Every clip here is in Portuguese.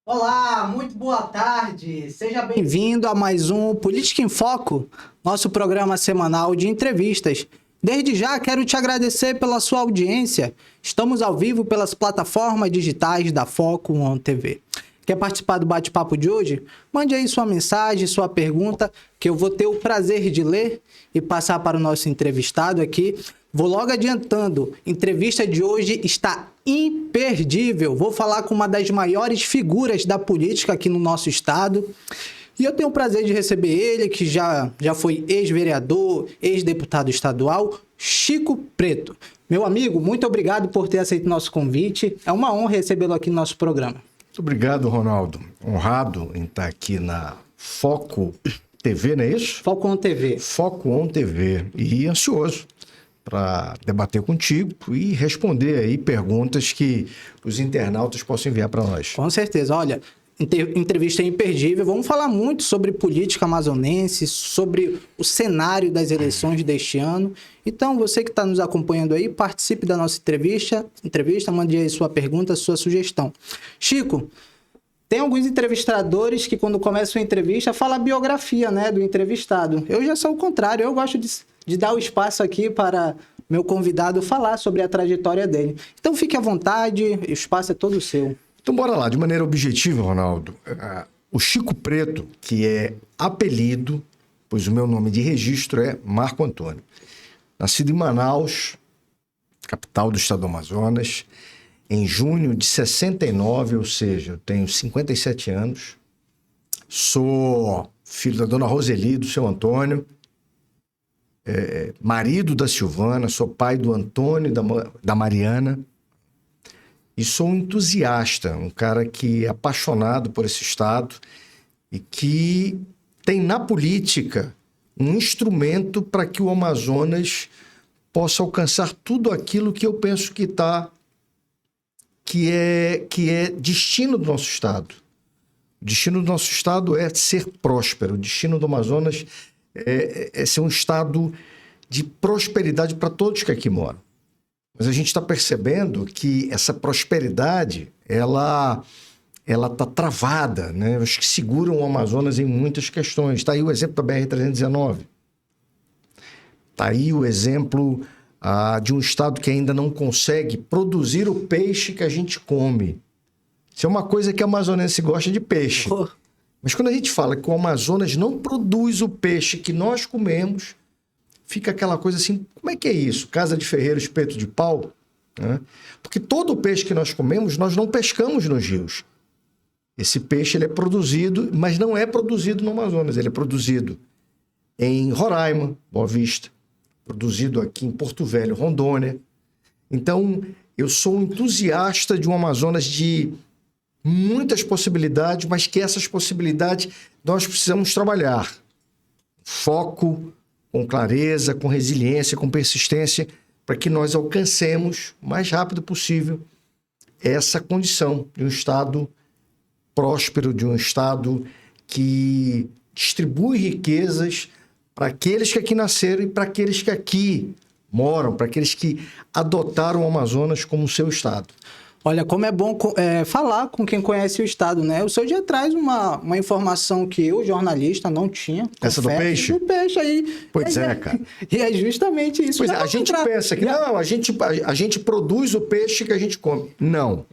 Olá, muito boa tarde. Seja bem-vindo a mais um Política em Foco, nosso programa semanal de entrevistas. Desde já quero te agradecer pela sua audiência. Estamos ao vivo pelas plataformas digitais da Foco One TV. Quer participar do bate-papo de hoje? Mande aí sua mensagem, sua pergunta, que eu vou ter o prazer de ler e passar para o nosso entrevistado aqui. Vou logo adiantando, a entrevista de hoje está imperdível. Vou falar com uma das maiores figuras da política aqui no nosso estado. E eu tenho o prazer de receber ele, que já foi ex-vereador, ex-deputado estadual, Chico Preto. Meu amigo, muito obrigado por ter aceito nosso convite. É uma honra recebê-lo aqui no nosso programa. Muito obrigado, Ronaldo. Honrado em estar aqui na Foco TV, não é isso? Foco On TV. Foco On TV. E ansioso para debater contigo e responder aí perguntas que os internautas possam enviar para nós. Com certeza. Olha, entrevista imperdível. Vamos falar muito sobre política amazonense, sobre o cenário das eleições deste ano. Então, você que está nos acompanhando aí, participe da nossa entrevista, mande aí sua pergunta, sua sugestão. Chico, tem alguns entrevistadores que quando começam a entrevista fala a biografia, né, do entrevistado. Eu já sou o contrário, eu gosto de dar o espaço aqui para meu convidado falar sobre a trajetória dele. Então, fique à vontade, o espaço é todo seu. Então, bora lá. De maneira objetiva, Ronaldo, o Chico Preto, que é apelido, pois o meu nome de registro é Marco Antônio. Nascido em Manaus, capital do estado do Amazonas, em junho de 69, ou seja, eu tenho 57 anos. Sou filho da dona Roseli, do seu Antônio, marido da Silvana, sou pai do Antônio e da Mariana. E sou um entusiasta, um cara que é apaixonado por esse estado e que tem na política um instrumento para que o Amazonas possa alcançar tudo aquilo que eu penso que é destino do nosso estado. O destino do nosso estado é ser próspero. O destino do Amazonas é ser um estado de prosperidade para todos que aqui moram. Mas a gente está percebendo que essa prosperidade, ela está travada, né? Os que seguram o Amazonas em muitas questões. Está aí o exemplo da BR-319. Está aí o exemplo de um estado que ainda não consegue produzir o peixe que a gente come. Isso é uma coisa que o amazonense gosta de peixe. Oh. Mas quando a gente fala que o Amazonas não produz o peixe que nós comemos, fica aquela coisa assim, como é que é isso? Casa de ferreiro, espeto de pau? Né? Porque todo o peixe que nós comemos, nós não pescamos nos rios. Esse peixe ele é produzido, mas não é produzido no Amazonas. Ele é produzido em Roraima, Boa Vista, produzido aqui em Porto Velho, Rondônia. Então, eu sou um entusiasta de um Amazonas de muitas possibilidades, mas que essas possibilidades nós precisamos trabalhar. Foco, com clareza, com resiliência, com persistência, para que nós alcancemos o mais rápido possível essa condição de um estado próspero, de um estado que distribui riquezas para aqueles que aqui nasceram e para aqueles que aqui moram, para aqueles que adotaram o Amazonas como seu estado. Olha, como é bom falar com quem conhece o estado, né? O senhor já traz uma informação que eu, jornalista, não tinha. Essa do peixe? Do peixe aí. Pois é, cara. E é justamente isso. Pois é, a gente pensa que não, a gente produz o peixe que a gente come. Não.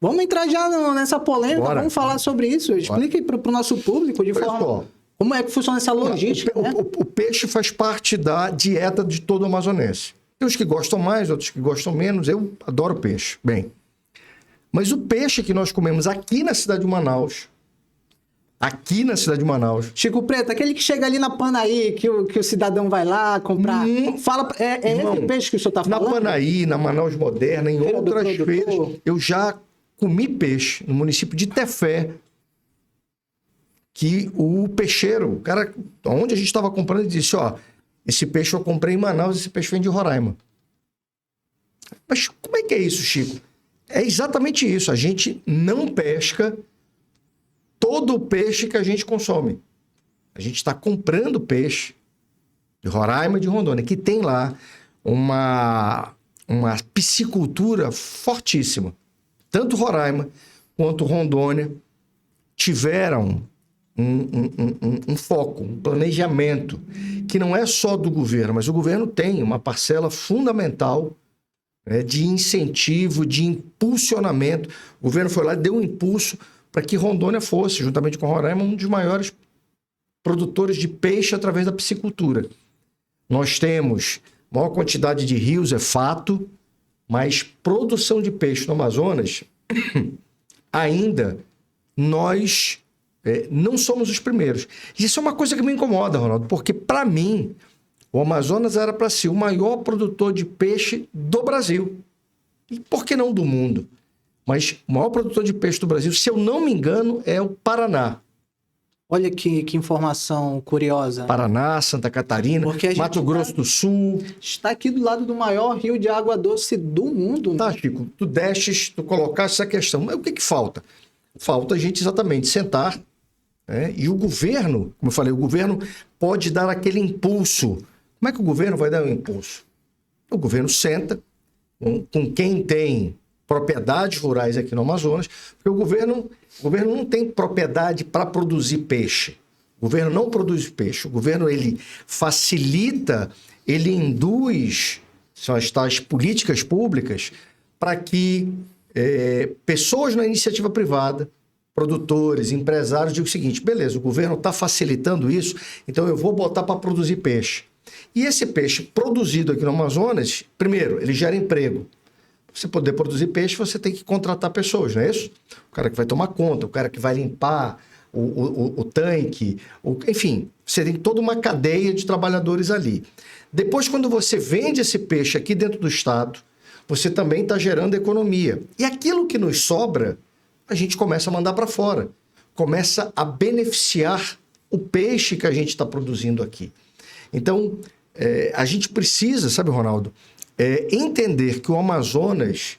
Vamos entrar já nessa polêmica, Bora. Vamos falar sobre isso. Explique para o nosso público de forma... Como é que funciona essa logística, né? O peixe faz parte da dieta de todo amazonense. Tem uns que gostam mais, outros que gostam menos. Eu adoro peixe. Bem, mas o peixe que nós comemos aqui na cidade de Manaus, Chico Preto, aquele que chega ali na Panaí, que o cidadão vai lá comprar. Fala, irmão, esse peixe que o senhor está falando? Na Panaí, na Manaus Moderna, em outras feiras, eu já comi peixe no município de Tefé, que o peixeiro, o cara, onde a gente estava comprando, ele disse, esse peixe eu comprei em Manaus, esse peixe vem de Roraima. Mas como é que é isso, Chico? É exatamente isso. A gente não pesca todo o peixe que a gente consome. A gente está comprando peixe de Roraima e de Rondônia, que tem lá uma piscicultura fortíssima. Tanto Roraima quanto Rondônia tiveram um foco, um planejamento, que não é só do governo, mas o governo tem uma parcela fundamental, né, de incentivo, de impulsionamento. O governo foi lá e deu um impulso para que Rondônia fosse, juntamente com Roraima, um dos maiores produtores de peixe através da piscicultura. Nós temos maior quantidade de rios, é fato, mas produção de peixe no Amazonas, ainda nós não somos os primeiros. Isso é uma coisa que me incomoda, Ronaldo, porque, para mim, o Amazonas era para ser o maior produtor de peixe do Brasil. E por que não do mundo? Mas o maior produtor de peixe do Brasil, se eu não me engano, é o Paraná. Olha que informação curiosa. Paraná, Santa Catarina, Mato Grosso do Sul. Está aqui do lado do maior rio de água doce do mundo. Tá, né? Chico, tu colocaste essa questão. Mas o que falta? Falta a gente exatamente sentar, né? E o governo, como eu falei, o governo pode dar aquele impulso. Como é que o governo vai dar um impulso? O governo senta com quem tem propriedades rurais aqui no Amazonas, porque o governo não tem propriedade para produzir peixe. O governo não produz peixe. O governo, ele facilita, ele induz, são as tais políticas públicas, para que pessoas na iniciativa privada, produtores, empresários, digam o seguinte: beleza, o governo está facilitando isso, então eu vou botar para produzir peixe. E esse peixe produzido aqui no Amazonas, primeiro, ele gera emprego. Para você poder produzir peixe, você tem que contratar pessoas, não é isso? O cara que vai tomar conta, o cara que vai limpar o tanque, enfim, você tem toda uma cadeia de trabalhadores ali. Depois, quando você vende esse peixe aqui dentro do estado, você também está gerando economia. E aquilo que nos sobra, a gente começa a mandar para fora. Começa a beneficiar o peixe que a gente está produzindo aqui. Então, a gente precisa, sabe, Ronaldo, entender que o Amazonas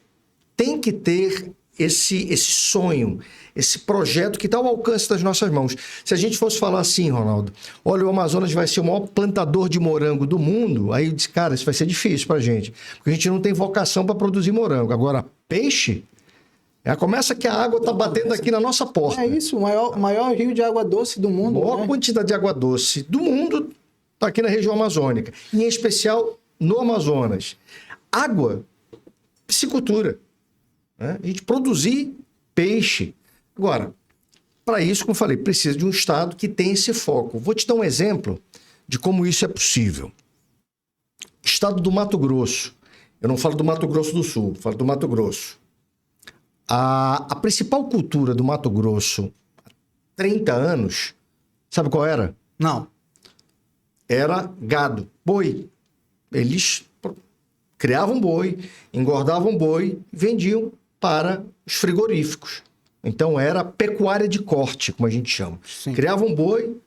tem que ter esse sonho, esse projeto que está ao alcance das nossas mãos. Se a gente fosse falar assim, Ronaldo, olha, o Amazonas vai ser o maior plantador de morango do mundo, aí eu disse, cara, isso vai ser difícil para a gente, porque a gente não tem vocação para produzir morango. Agora, peixe, começa que a água está batendo aqui na nossa porta. É isso, o maior rio de água doce do mundo. A maior né? quantidade de água doce do mundo está aqui na região amazônica, e em especial no Amazonas. Água, piscicultura. Né? A gente produzir peixe. Agora, para isso, como eu falei, precisa de um estado que tenha esse foco. Vou te dar um exemplo de como isso é possível. Estado do Mato Grosso. Eu não falo do Mato Grosso do Sul, falo do Mato Grosso. A principal cultura do Mato Grosso há 30 anos, sabe qual era? Não. Era gado, boi. Eles criavam boi, engordavam boi e vendiam para os frigoríficos. Então era pecuária de corte, como a gente chama. Sim. Criavam boi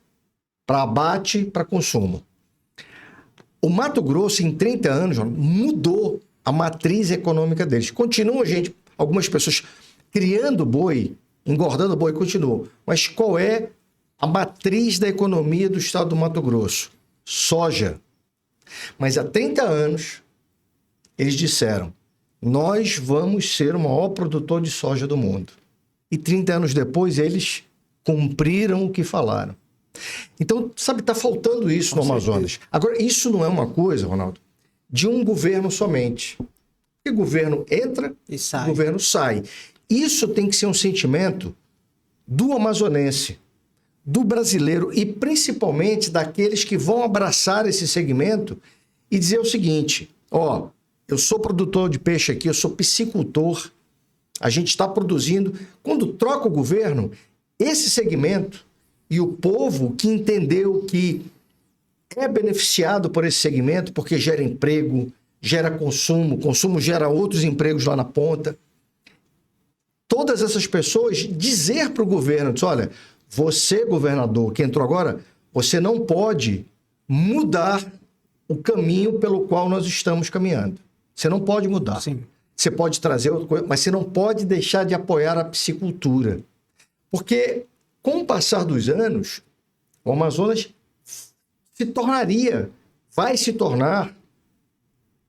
para abate, para consumo. O Mato Grosso, em 30 anos, mudou a matriz econômica deles. Continuam, algumas pessoas criando boi, engordando boi, continuam. Mas qual é a matriz da economia do estado do Mato Grosso? Soja. Mas há 30 anos, eles disseram, nós vamos ser o maior produtor de soja do mundo. E 30 anos depois, eles cumpriram o que falaram. Então, sabe, está faltando isso no Amazonas. Agora, isso não é uma coisa, Ronaldo, de um governo somente. Porque o governo entra, o governo sai. Isso tem que ser um sentimento do amazonense, do brasileiro e principalmente daqueles que vão abraçar esse segmento e dizer o seguinte, eu sou produtor de peixe aqui, eu sou piscicultor, a gente está produzindo. Quando troca o governo, esse segmento e o povo que entendeu que é beneficiado por esse segmento porque gera emprego, gera consumo, consumo gera outros empregos lá na ponta. Todas essas pessoas dizer para o governo, olha, você, governador, que entrou agora, você não pode mudar o caminho pelo qual nós estamos caminhando. Você não pode mudar. Sim. Você pode trazer outra coisa, mas você não pode deixar de apoiar a piscicultura. Porque, com o passar dos anos, o Amazonas vai se tornar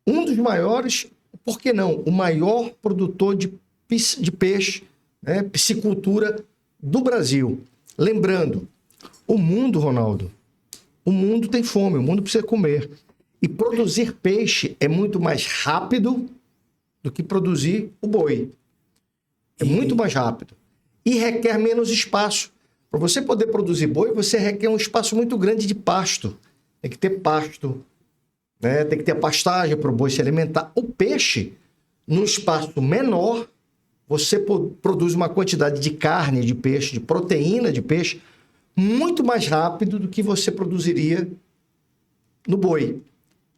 um dos maiores, por que não, o maior produtor de peixe, né, piscicultura do Brasil. Lembrando, o mundo, Ronaldo, o mundo tem fome, o mundo precisa comer. E produzir peixe é muito mais rápido do que produzir o boi. É muito mais rápido. E requer menos espaço. Para você poder produzir boi, você requer um espaço muito grande de pasto. Tem que ter pasto, né? Tem que ter pastagem para o boi se alimentar. O peixe, num espaço menor, você produz uma quantidade de carne de peixe, de proteína de peixe, muito mais rápido do que você produziria no boi.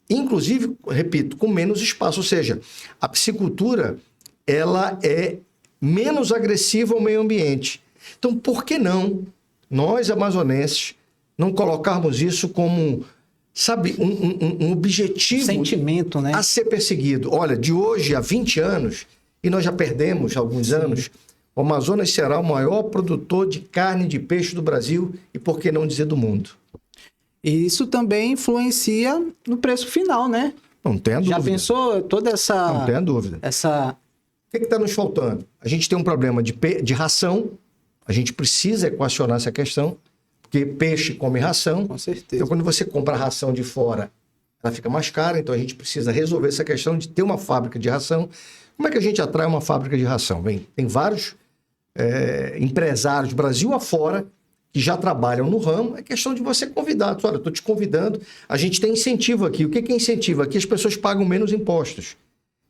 Inclusive, repito, com menos espaço. Ou seja, a piscicultura ela é menos agressiva ao meio ambiente. Então, por que não nós, amazonenses, não colocarmos isso como, sabe, um objetivo... Sentimento, né? A ser perseguido. Olha, de hoje a 20 anos, e nós já perdemos alguns anos, o Amazonas será o maior produtor de carne de peixe do Brasil e, por que não dizer, do mundo. E isso também influencia no preço final, né? Não tem dúvida. Já pensou toda essa... Não tem dúvida. Essa... O que está nos faltando? A gente tem um problema de ração, a gente precisa equacionar essa questão, porque peixe come ração. Com certeza. Então, quando você compra a ração de fora, ela fica mais cara, então a gente precisa resolver essa questão de ter uma fábrica de ração. Como é que a gente atrai uma fábrica de ração? Bem, tem vários empresários, Brasil afora, que já trabalham no ramo. É questão de você convidar. Olha, eu estou te convidando, a gente tem incentivo aqui. O que é incentivo? Aqui as pessoas pagam menos impostos.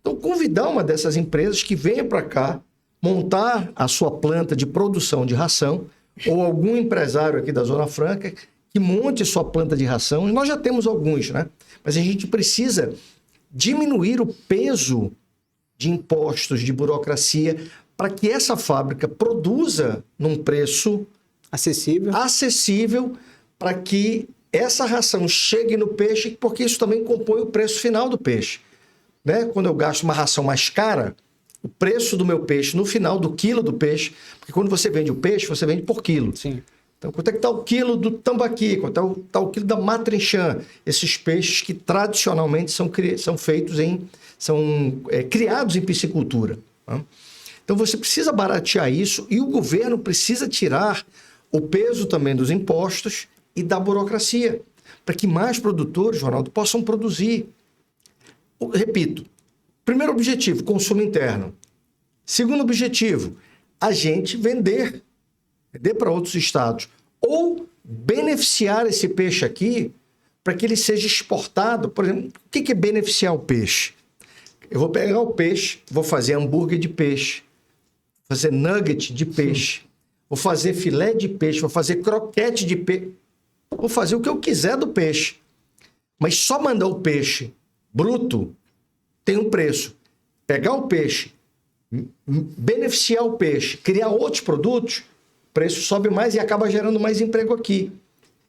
Então, convidar uma dessas empresas que venha para cá, montar a sua planta de produção de ração, ou algum empresário aqui da Zona Franca que monte sua planta de ração. E nós já temos alguns, né? Mas a gente precisa diminuir o peso de impostos, de burocracia, para que essa fábrica produza num preço acessível para que essa ração chegue no peixe, porque isso também compõe o preço final do peixe. Né? Quando eu gasto uma ração mais cara, o preço do meu peixe no final do quilo do peixe, porque quando você vende o peixe, você vende por quilo. Sim. Então, quanto é que está o quilo do tambaqui? Quanto está o quilo da matrinchã? Esses peixes que tradicionalmente são feitos são criados em piscicultura. Tá? Então, você precisa baratear isso e o governo precisa tirar o peso também dos impostos e da burocracia, para que mais produtores, Ronaldo, possam produzir. Repito, primeiro objetivo, consumo interno. Segundo objetivo, a gente vender para outros estados. Ou beneficiar esse peixe aqui para que ele seja exportado. Por exemplo, o que é beneficiar o peixe? Eu vou pegar o peixe, vou fazer hambúrguer de peixe, fazer nugget de peixe, vou fazer filé de peixe, vou fazer croquete de peixe, vou fazer o que eu quiser do peixe. Mas só mandar o peixe bruto tem um preço. Pegar o peixe, beneficiar o peixe, criar outros produtos, o preço sobe mais e acaba gerando mais emprego aqui.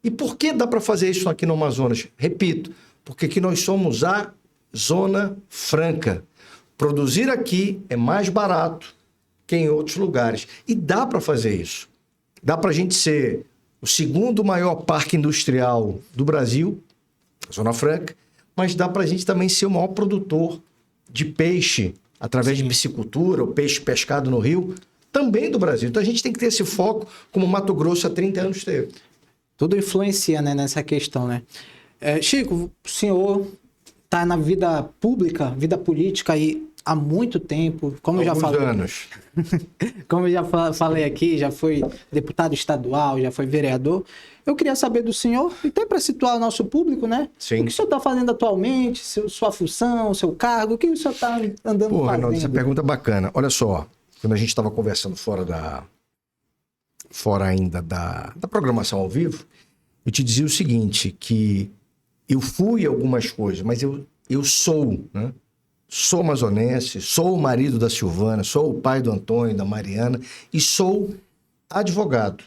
E por que dá para fazer isso aqui no Amazonas? Repito, porque aqui nós somos a Zona Franca. Produzir aqui é mais barato que em outros lugares. E dá para fazer isso. Dá para a gente ser o segundo maior parque industrial do Brasil, Zona Franca, mas dá para a gente também ser o maior produtor de peixe, através de piscicultura, o peixe pescado no rio, também do Brasil. Então a gente tem que ter esse foco, como o Mato Grosso há 30 anos teve. Tudo influencia, né, nessa questão, né? Chico, o senhor está na vida pública, vida política aí há muito tempo, como eu já falei. Anos. Como eu já falei aqui, já foi deputado estadual, já foi vereador. Eu queria saber do senhor, e até para situar o nosso público, né? Sim. O que o senhor está fazendo atualmente, sua função, seu cargo, o que o senhor está andando fazendo? Arnaldo, essa pergunta é bacana. Olha só, quando a gente estava conversando fora ainda da programação ao vivo, eu te dizia o seguinte, que eu fui algumas coisas, mas eu sou, né? Sou amazonense, sou o marido da Silvana, sou o pai do Antônio, da Mariana, e sou advogado.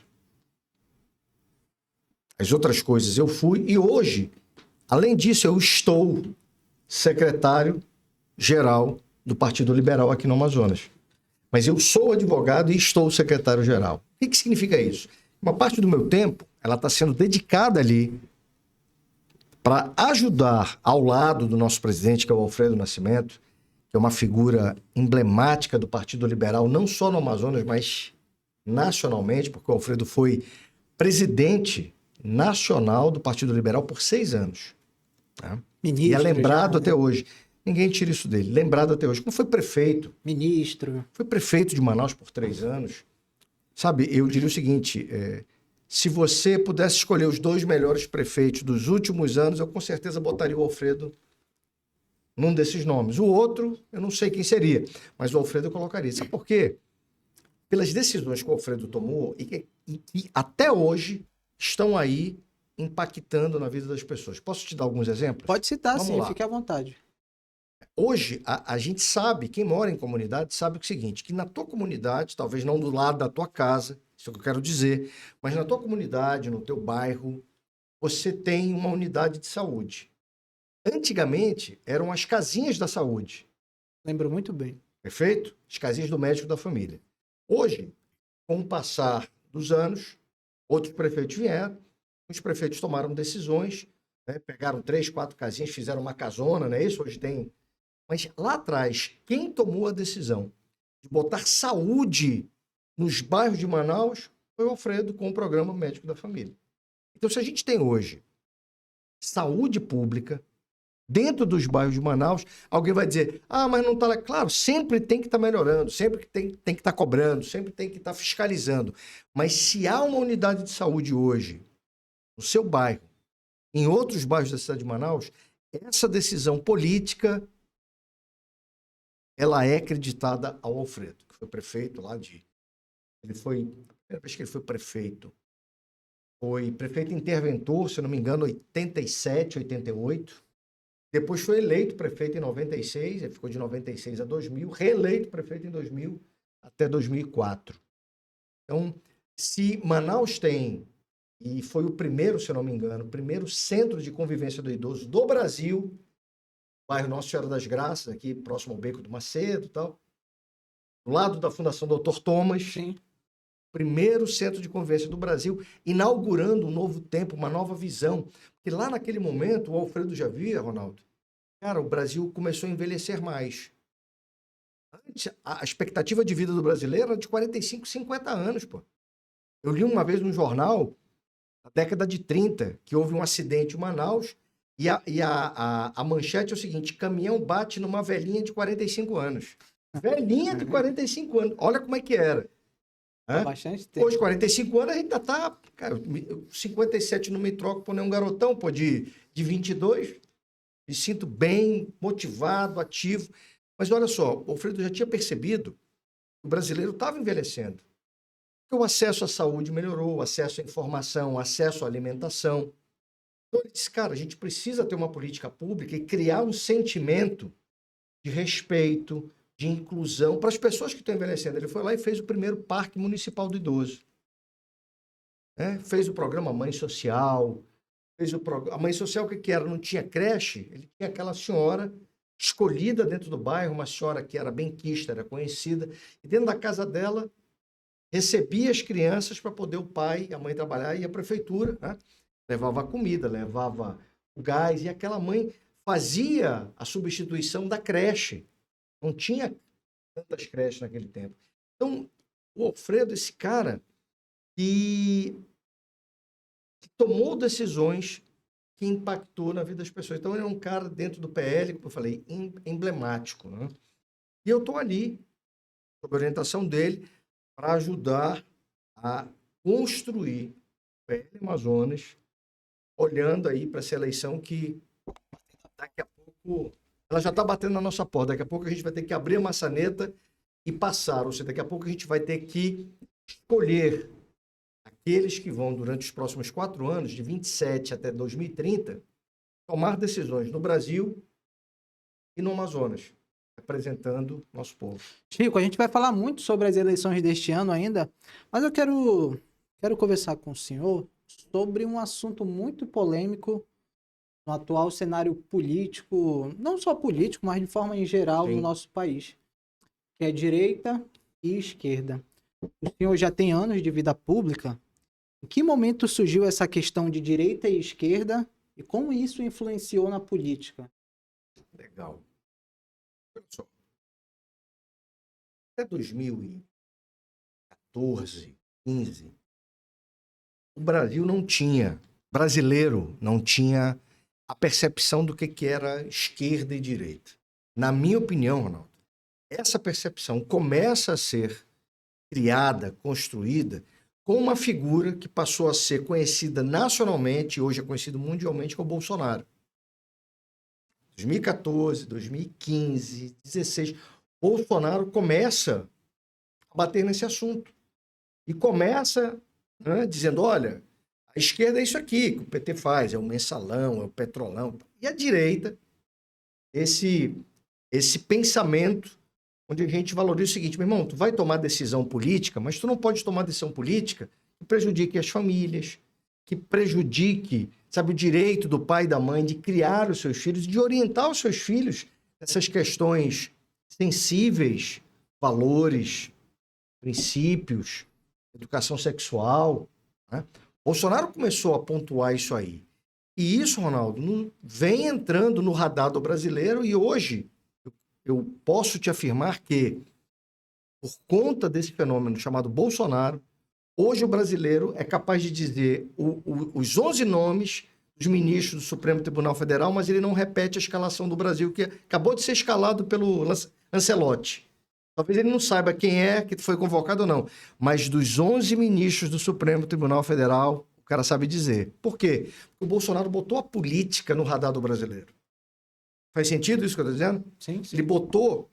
As outras coisas eu fui, e hoje, além disso, eu estou secretário-geral do Partido Liberal aqui no Amazonas. Mas eu sou advogado e estou secretário-geral. O que significa isso? Uma parte do meu tempo, ela está sendo dedicada ali para ajudar ao lado do nosso presidente, que é o Alfredo Nascimento, que é uma figura emblemática do Partido Liberal, não só no Amazonas, mas nacionalmente, porque o Alfredo foi presidente nacional do Partido Liberal por 6 anos. Tá? E é Ministro lembrado já, até né? hoje. Ninguém tira isso dele. Lembrado até hoje. Como foi prefeito. Ministro. Foi prefeito de Manaus por 3 anos. Sabe, eu diria o seguinte, se você pudesse escolher os 2 melhores prefeitos dos últimos anos, eu com certeza botaria o Alfredo num desses nomes. O outro, eu não sei quem seria, mas o Alfredo eu colocaria. Sabe por quê? Pelas decisões que o Alfredo tomou e que até hoje estão aí impactando na vida das pessoas. Posso te dar alguns exemplos? Pode citar, Vamos sim, lá. fique à vontade. Hoje, a gente sabe, quem mora em comunidade sabe o seguinte, que na tua comunidade, talvez não do lado da tua casa, isso é o que eu quero dizer, mas na tua comunidade, no teu bairro, você tem uma unidade de saúde. Antigamente, eram as casinhas da saúde, Lembro muito bem. perfeito? As casinhas do médico da família. Hoje, com o passar dos anos, outros prefeitos vieram, os prefeitos tomaram decisões, né? Pegaram 3, 4 casinhas, fizeram uma casona, não é isso? Hoje tem. Mas lá atrás, quem tomou a decisão de botar saúde nos bairros de Manaus foi o Alfredo com o programa Médico da Família. Então, se a gente tem hoje saúde pública dentro dos bairros de Manaus, alguém vai dizer, mas não está lá. Claro, sempre tem que estar melhorando, sempre que tem que estar cobrando, sempre tem que estar fiscalizando. Mas se há uma unidade de saúde hoje, no seu bairro, em outros bairros da cidade de Manaus, essa decisão política ela é acreditada ao Alfredo, que foi prefeito lá de... Ele foi... A primeira vez que ele foi prefeito interventor, se eu não me engano, 87, 88. Depois foi eleito prefeito em 96, ele ficou de 96 a 2000, reeleito prefeito em 2000 até 2004. Então, se Manaus tem, e foi o primeiro, se eu não me engano, o primeiro centro de convivência do idoso do Brasil, bairro Nossa Senhora das Graças, aqui próximo ao Beco do Macedo e tal, do lado da Fundação Dr. Thomas, Sim. primeiro centro de convivência do Brasil, inaugurando um novo tempo, uma nova visão. Porque lá naquele momento, o Alfredo já via, Ronaldo, cara, o Brasil começou a envelhecer mais. Antes, a expectativa de vida do brasileiro era de 45, 50 anos, pô. Eu li uma vez num jornal, na década de 30, que houve um acidente em Manaus, a manchete é o seguinte, caminhão bate numa velhinha de 45 anos. Velhinha de 45 anos. Olha como é que era. Há bastante tempo. Hoje, 45 anos, a gente ainda tá... Cara, 57 não me troco por nenhum garotão, pô, de 22. Me sinto bem, motivado, ativo. Mas olha só, o Alfredo já tinha percebido que o brasileiro estava envelhecendo. Porque o acesso à saúde melhorou, o acesso à informação, o acesso à alimentação. Então ele disse, cara, a gente precisa ter uma política pública e criar um sentimento de respeito, de inclusão para as pessoas que estão envelhecendo. Ele foi lá e fez o primeiro Parque Municipal do Idoso. Fez o programa Mãe Social. A Mãe Social, o que era? Não tinha creche. Ele tinha aquela senhora escolhida dentro do bairro, uma senhora que era benquista, era conhecida. E dentro da casa dela, recebia as crianças para poder o pai e a mãe trabalhar. E a prefeitura levava a comida, levava o gás. E aquela mãe fazia a substituição da creche. Não tinha tantas creches naquele tempo. Então, o Alfredo, esse cara que tomou decisões que impactou na vida das pessoas. Então, ele é um cara dentro do PL, como eu falei, emblemático. Né? E eu estou ali, sob a orientação dele, para ajudar a construir o PL Amazonas, olhando aí para essa eleição que daqui a pouco ela já está batendo na nossa porta. Daqui a pouco a gente vai ter que abrir a maçaneta e passar. Ou seja, daqui a pouco a gente vai ter que escolher aqueles que vão, durante os próximos 4 anos, de 27 até 2030, tomar decisões no Brasil e no Amazonas, representando nosso povo. Chico, a gente vai falar muito sobre as eleições deste ano ainda, mas eu quero conversar com o senhor sobre um assunto muito polêmico no atual cenário político, não só político, mas de forma em geral no nosso país, que é direita e esquerda. O senhor já tem anos de vida pública. Em que momento surgiu essa questão de direita e esquerda e como isso influenciou na política? Legal. Olha só. Até 2014, 15, o Brasil não tinha, brasileiro não tinha a percepção do que era esquerda e direita. Na minha opinião, Ronaldo, essa percepção começa a ser criada, construída, com uma figura que passou a ser conhecida nacionalmente e hoje é conhecido mundialmente como Bolsonaro. 2014, 2015, 2016, Bolsonaro começa a bater nesse assunto. E começa, né, dizendo, olha, a esquerda é isso aqui que o PT faz, é o mensalão, é o petrolão. E a direita, esse pensamento onde a gente valoriza o seguinte, meu irmão, tu vai tomar decisão política, mas tu não pode tomar decisão política que prejudique as famílias, que prejudique, sabe, o direito do pai e da mãe de criar os seus filhos, de orientar os seus filhos nessas questões sensíveis, valores, princípios, educação sexual, né? Bolsonaro começou a pontuar isso aí. E isso, Ronaldo, vem entrando no radar do brasileiro e hoje eu posso te afirmar que, por conta desse fenômeno chamado Bolsonaro, hoje o brasileiro é capaz de dizer os 11 nomes dos ministros do Supremo Tribunal Federal, mas ele não repete a escalação do Brasil, que acabou de ser escalado pelo Lancelotti. Talvez ele não saiba quem é que foi convocado ou não, mas dos 11 ministros do Supremo Tribunal Federal, o cara sabe dizer. Por quê? Porque o Bolsonaro botou a política no radar do brasileiro. Faz sentido isso que eu estou dizendo? Sim, sim. Ele botou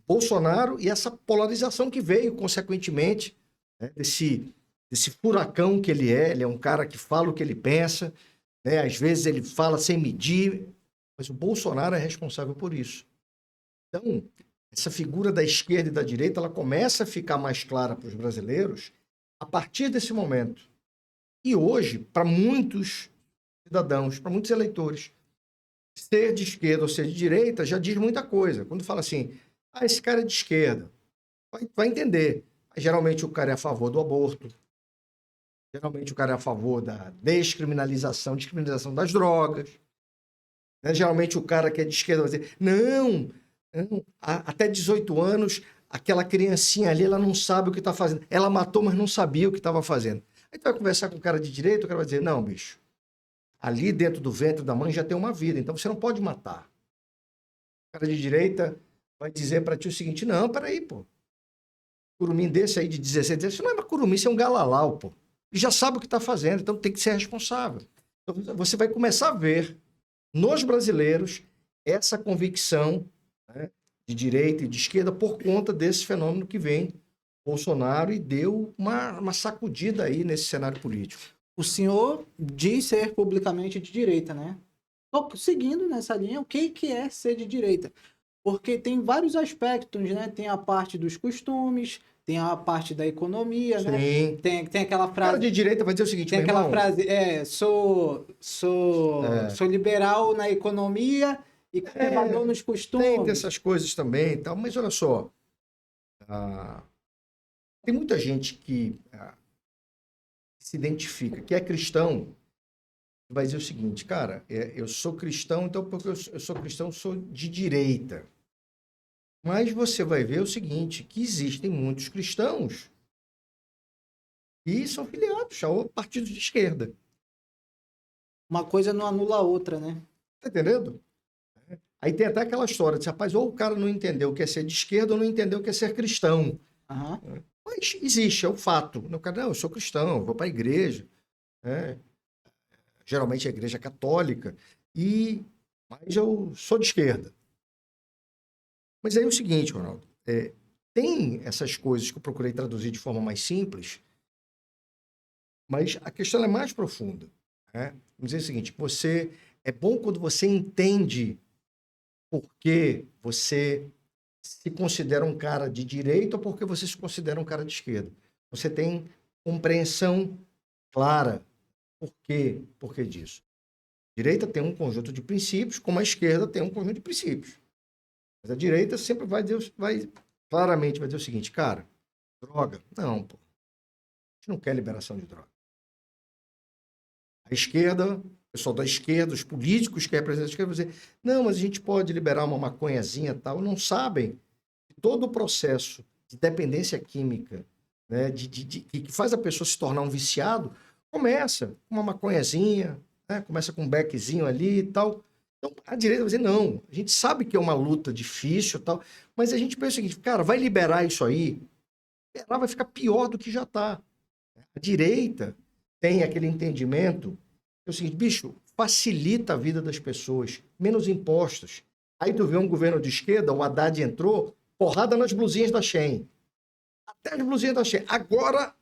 Bolsonaro e essa polarização que veio, consequentemente, né, desse furacão que ele é um cara que fala o que ele pensa, né, às vezes ele fala sem medir, mas o Bolsonaro é responsável por isso. Então, essa figura da esquerda e da direita, ela começa a ficar mais clara para os brasileiros a partir desse momento. E hoje, para muitos cidadãos, para muitos eleitores, ser de esquerda ou ser de direita já diz muita coisa. Quando fala assim, esse cara é de esquerda, vai entender. Mas, geralmente o cara é a favor do aborto, geralmente o cara é a favor da descriminalização das drogas, né? Geralmente o cara que é de esquerda vai dizer, não, até 18 anos, aquela criancinha ali, ela não sabe o que está fazendo. Ela matou, mas não sabia o que estava fazendo. Aí tu vai conversar com o cara de direita, o cara vai dizer, não, bicho, ali dentro do ventre da mãe já tem uma vida, então você não pode matar. O cara de direita vai dizer para ti o seguinte, não, peraí, pô. Curumim desse aí de 16, 17, isso não é uma curumim, isso é um galalau, pô. E já sabe o que está fazendo, então tem que ser responsável. Então você vai começar a ver nos brasileiros essa convicção, né, de direita e de esquerda por conta desse fenômeno que vem Bolsonaro e deu uma sacudida aí nesse cenário político. O senhor diz ser publicamente de direita, né? Tô seguindo nessa linha, o que é ser de direita? Porque tem vários aspectos, né? Tem a parte dos costumes, tem a parte da economia, Sim. né? Tem aquela O cara frase... de direita vai dizer o seguinte, Tem meu aquela irmão, frase, sou liberal na economia e conservador nos costumes. tem essas coisas também e tal, mas olha só, tem muita gente que se identifica, que é cristão, vai dizer o seguinte, cara, eu sou cristão, então porque eu sou cristão, sou de direita. Mas você vai ver o seguinte, que existem muitos cristãos que são filiados a partidos de esquerda. Uma coisa não anula a outra, né? Tá entendendo? Aí tem até aquela história de, rapaz, ou o cara não entendeu o que é ser de esquerda ou não entendeu o que é ser cristão. Uhum. Mas existe, é o fato. O cara, não, eu sou cristão, eu vou para a igreja. Geralmente a igreja é católica, mas eu sou de esquerda. Mas aí é o seguinte, Ronaldo, tem essas coisas que eu procurei traduzir de forma mais simples, mas a questão é mais profunda. Né? Vamos dizer o seguinte, é bom quando você entende por que você se considera um cara de direita ou porque você se considera um cara de esquerda. Você tem compreensão clara por que disso. A direita tem um conjunto de princípios, como a esquerda tem um conjunto de princípios. Mas a direita sempre claramente vai dizer o seguinte, cara, droga, não, pô. A gente não quer liberação de droga. A esquerda, o pessoal da esquerda, os políticos que representam a esquerda, vão dizer, não, mas a gente pode liberar uma maconhazinha e tal. Não sabem que todo o processo de dependência química né, que faz a pessoa se tornar um viciado, começa com uma maconhazinha, né, começa com um beckzinho ali e tal. Então, a direita vai dizer, não, a gente sabe que é uma luta difícil e tal, mas a gente pensa o seguinte, cara, vai liberar isso aí, liberar vai ficar pior do que já está. A direita tem aquele entendimento, que é o seguinte, bicho, facilita a vida das pessoas, menos impostos. Aí tu vê um governo de esquerda, o Haddad entrou, porrada nas blusinhas da Shein. Até as blusinhas da Shein. Agora,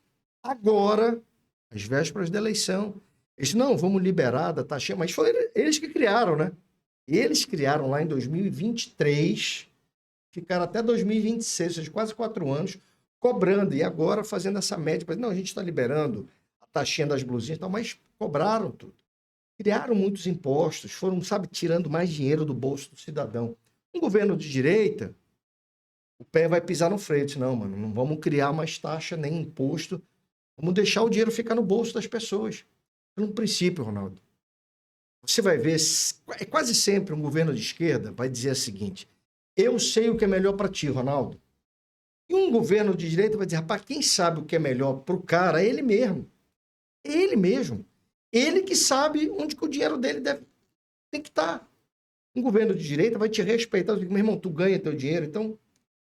às vésperas da eleição, eles não, vamos liberar da taxa, mas foi eles que criaram, né? Eles criaram lá em 2023, ficaram até 2026, ou seja, quase 4 anos, cobrando, e agora fazendo essa média. Não, a gente está liberando a taxinha das blusinhas e tal, mas cobraram tudo. Criaram muitos impostos, foram, sabe, tirando mais dinheiro do bolso do cidadão. Um governo de direita, o pé vai pisar no freio. Disse, não, mano, não vamos criar mais taxa nem imposto, vamos deixar o dinheiro ficar no bolso das pessoas. É um princípio, Ronaldo. Você vai ver, é quase sempre um governo de esquerda vai dizer o seguinte, eu sei o que é melhor para ti, Ronaldo. E um governo de direita vai dizer, rapaz, quem sabe o que é melhor para o cara é ele mesmo. É ele mesmo. Ele que sabe onde que o dinheiro dele tem que estar. Um governo de direita vai te respeitar. Meu irmão, tu ganha teu dinheiro, então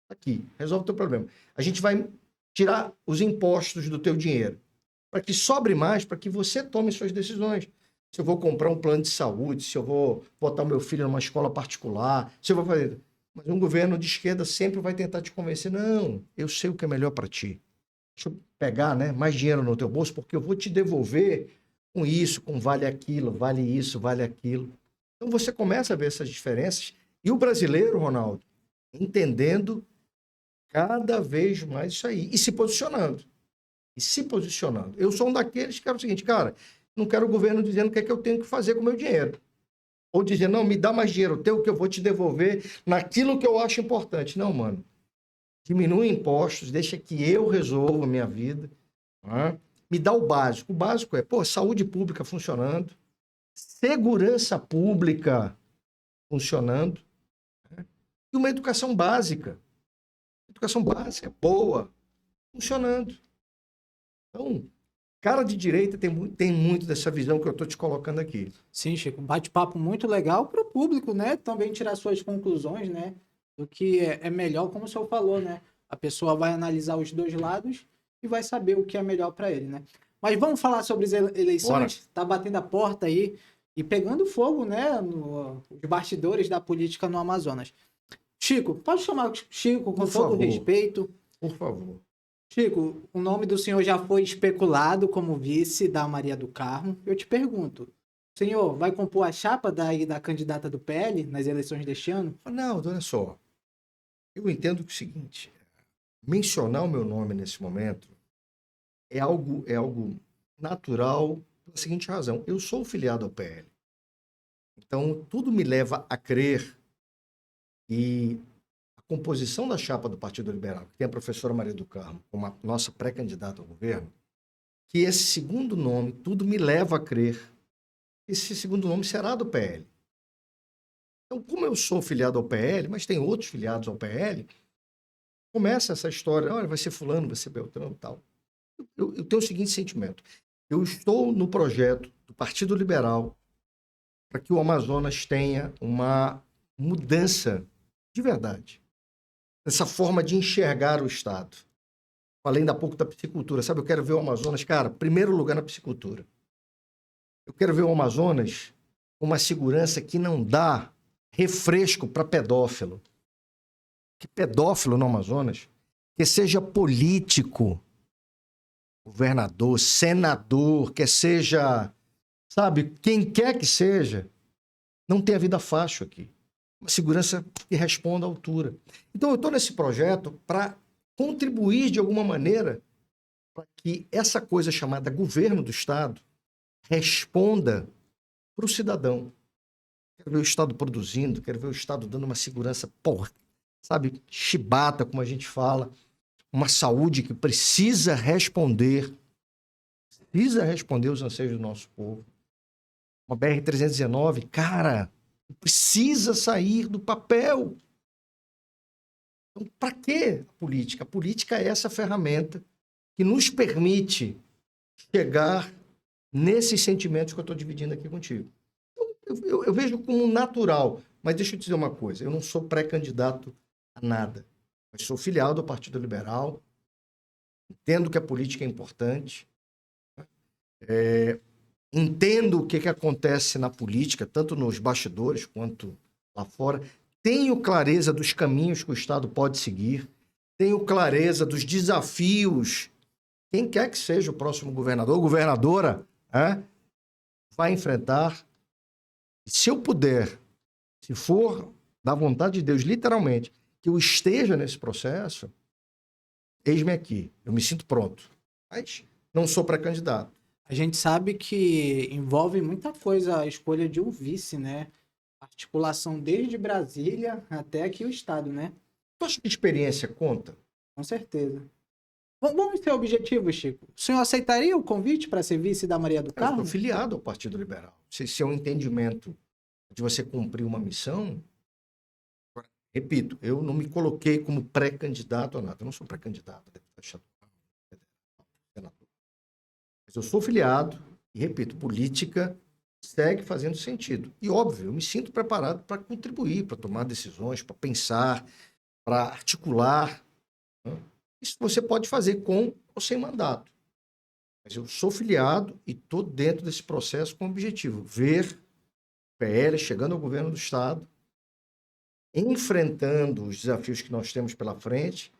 aqui, resolve o teu problema. A gente vai tirar os impostos do teu dinheiro para que sobre mais, para que você tome suas decisões. Se eu vou comprar um plano de saúde, se eu vou botar o meu filho numa escola particular, se eu vou fazer... Mas um governo de esquerda sempre vai tentar te convencer. Não, eu sei o que é melhor para ti. Deixa eu pegar, né, mais dinheiro no teu bolso, porque eu vou te devolver com isso, com vale aquilo, vale isso, vale aquilo. Então você começa a ver essas diferenças. E o brasileiro, Ronaldo, entendendo cada vez mais isso aí. E se posicionando. Eu sou um daqueles que quero o seguinte, cara, não quero o governo dizendo o que é que eu tenho que fazer com o meu dinheiro. Ou dizendo, não, me dá mais dinheiro teu que eu vou te devolver naquilo que eu acho importante. Não, mano. Diminui impostos, deixa que eu resolva a minha vida. Tá? Me dá o básico. O básico é, saúde pública funcionando, segurança pública funcionando, né? E uma educação básica. Educação básica, boa, funcionando. Então, cara de direita tem muito dessa visão que eu estou te colocando aqui. Sim, Chico, um bate-papo muito legal para o público, né? Também tirar suas conclusões, né? Do que é melhor, como o senhor falou, né? A pessoa vai analisar os dois lados e vai saber o que é melhor para ele, né? Mas vamos falar sobre as eleições? Bora. Tá batendo a porta aí e pegando fogo, né? Os bastidores da política no Amazonas. Chico, pode chamar Chico com Por todo favor. respeito. Por favor. Chico, o nome do senhor já foi especulado como vice da Maria do Carmo. Eu te pergunto, o senhor vai compor a chapa da candidata do PL nas eleições deste ano? Não, olha só. Eu entendo que é o seguinte, mencionar o meu nome nesse momento é algo natural pela seguinte razão. Eu sou filiado ao PL. Então, tudo me leva a crer que a composição da chapa do Partido Liberal, que tem a professora Maria do Carmo como a nossa pré-candidata ao governo, que esse segundo nome, tudo me leva a crer que esse segundo nome será do PL. Então, como eu sou filiado ao PL, mas tem outros filiados ao PL, começa essa história, olha, vai ser fulano, vai ser Beltrano e tal. Eu tenho o seguinte sentimento. Eu estou no projeto do Partido Liberal para que o Amazonas tenha uma mudança de verdade. Essa forma de enxergar o Estado. Falei ainda há pouco da piscicultura. Sabe, eu quero ver o Amazonas, cara, primeiro lugar na piscicultura. Eu quero ver o Amazonas com uma segurança que não dá refresco para pedófilo. Que pedófilo no Amazonas, que seja político, governador, senador, que seja, sabe, quem quer que seja, não tem a vida fácil aqui. Uma segurança que responda à altura. Então, eu estou nesse projeto para contribuir de alguma maneira para que essa coisa chamada governo do Estado responda para o cidadão. Quero ver o Estado produzindo, quero ver o Estado dando uma segurança, sabe, chibata, como a gente fala, uma saúde que precisa responder os anseios do nosso povo. Uma BR-319, cara, precisa sair do papel. Então, para que a política? A política é essa ferramenta que nos permite chegar nesses sentimentos que eu estou dividindo aqui contigo. Eu vejo como natural, mas deixa eu te dizer uma coisa, eu não sou pré-candidato a nada, mas sou filiado ao Partido Liberal, entendo que a política é importante, entendo o que acontece na política, tanto nos bastidores quanto lá fora, tenho clareza dos caminhos que o Estado pode seguir, tenho clareza dos desafios, quem quer que seja o próximo governador ou governadora, vai enfrentar. Se eu puder, se for da vontade de Deus, literalmente, que eu esteja nesse processo, eis-me aqui, eu me sinto pronto. Mas não sou pré-candidato. A gente sabe que envolve muita coisa a escolha de um vice, né? Articulação desde Brasília até aqui o estado, né? Tu acha que experiência conta? Com certeza. Vamos ser objetivos, Chico. O senhor aceitaria o convite para ser vice da Maria do Eu Carmo? estou filiado ao Partido Liberal. Se é um entendimento de você cumprir uma missão, repito, eu não me coloquei como pré-candidato a nada. Eu não sou pré-candidato a deputado estadual, senador. Mas eu sou filiado e, repito, política segue fazendo sentido. E, óbvio, eu me sinto preparado para contribuir, para tomar decisões, para pensar, para articular. Isso você pode fazer com ou sem mandato. Mas eu sou filiado e estou dentro desse processo com o objetivo, ver o PL chegando ao governo do Estado, enfrentando os desafios que nós temos pela frente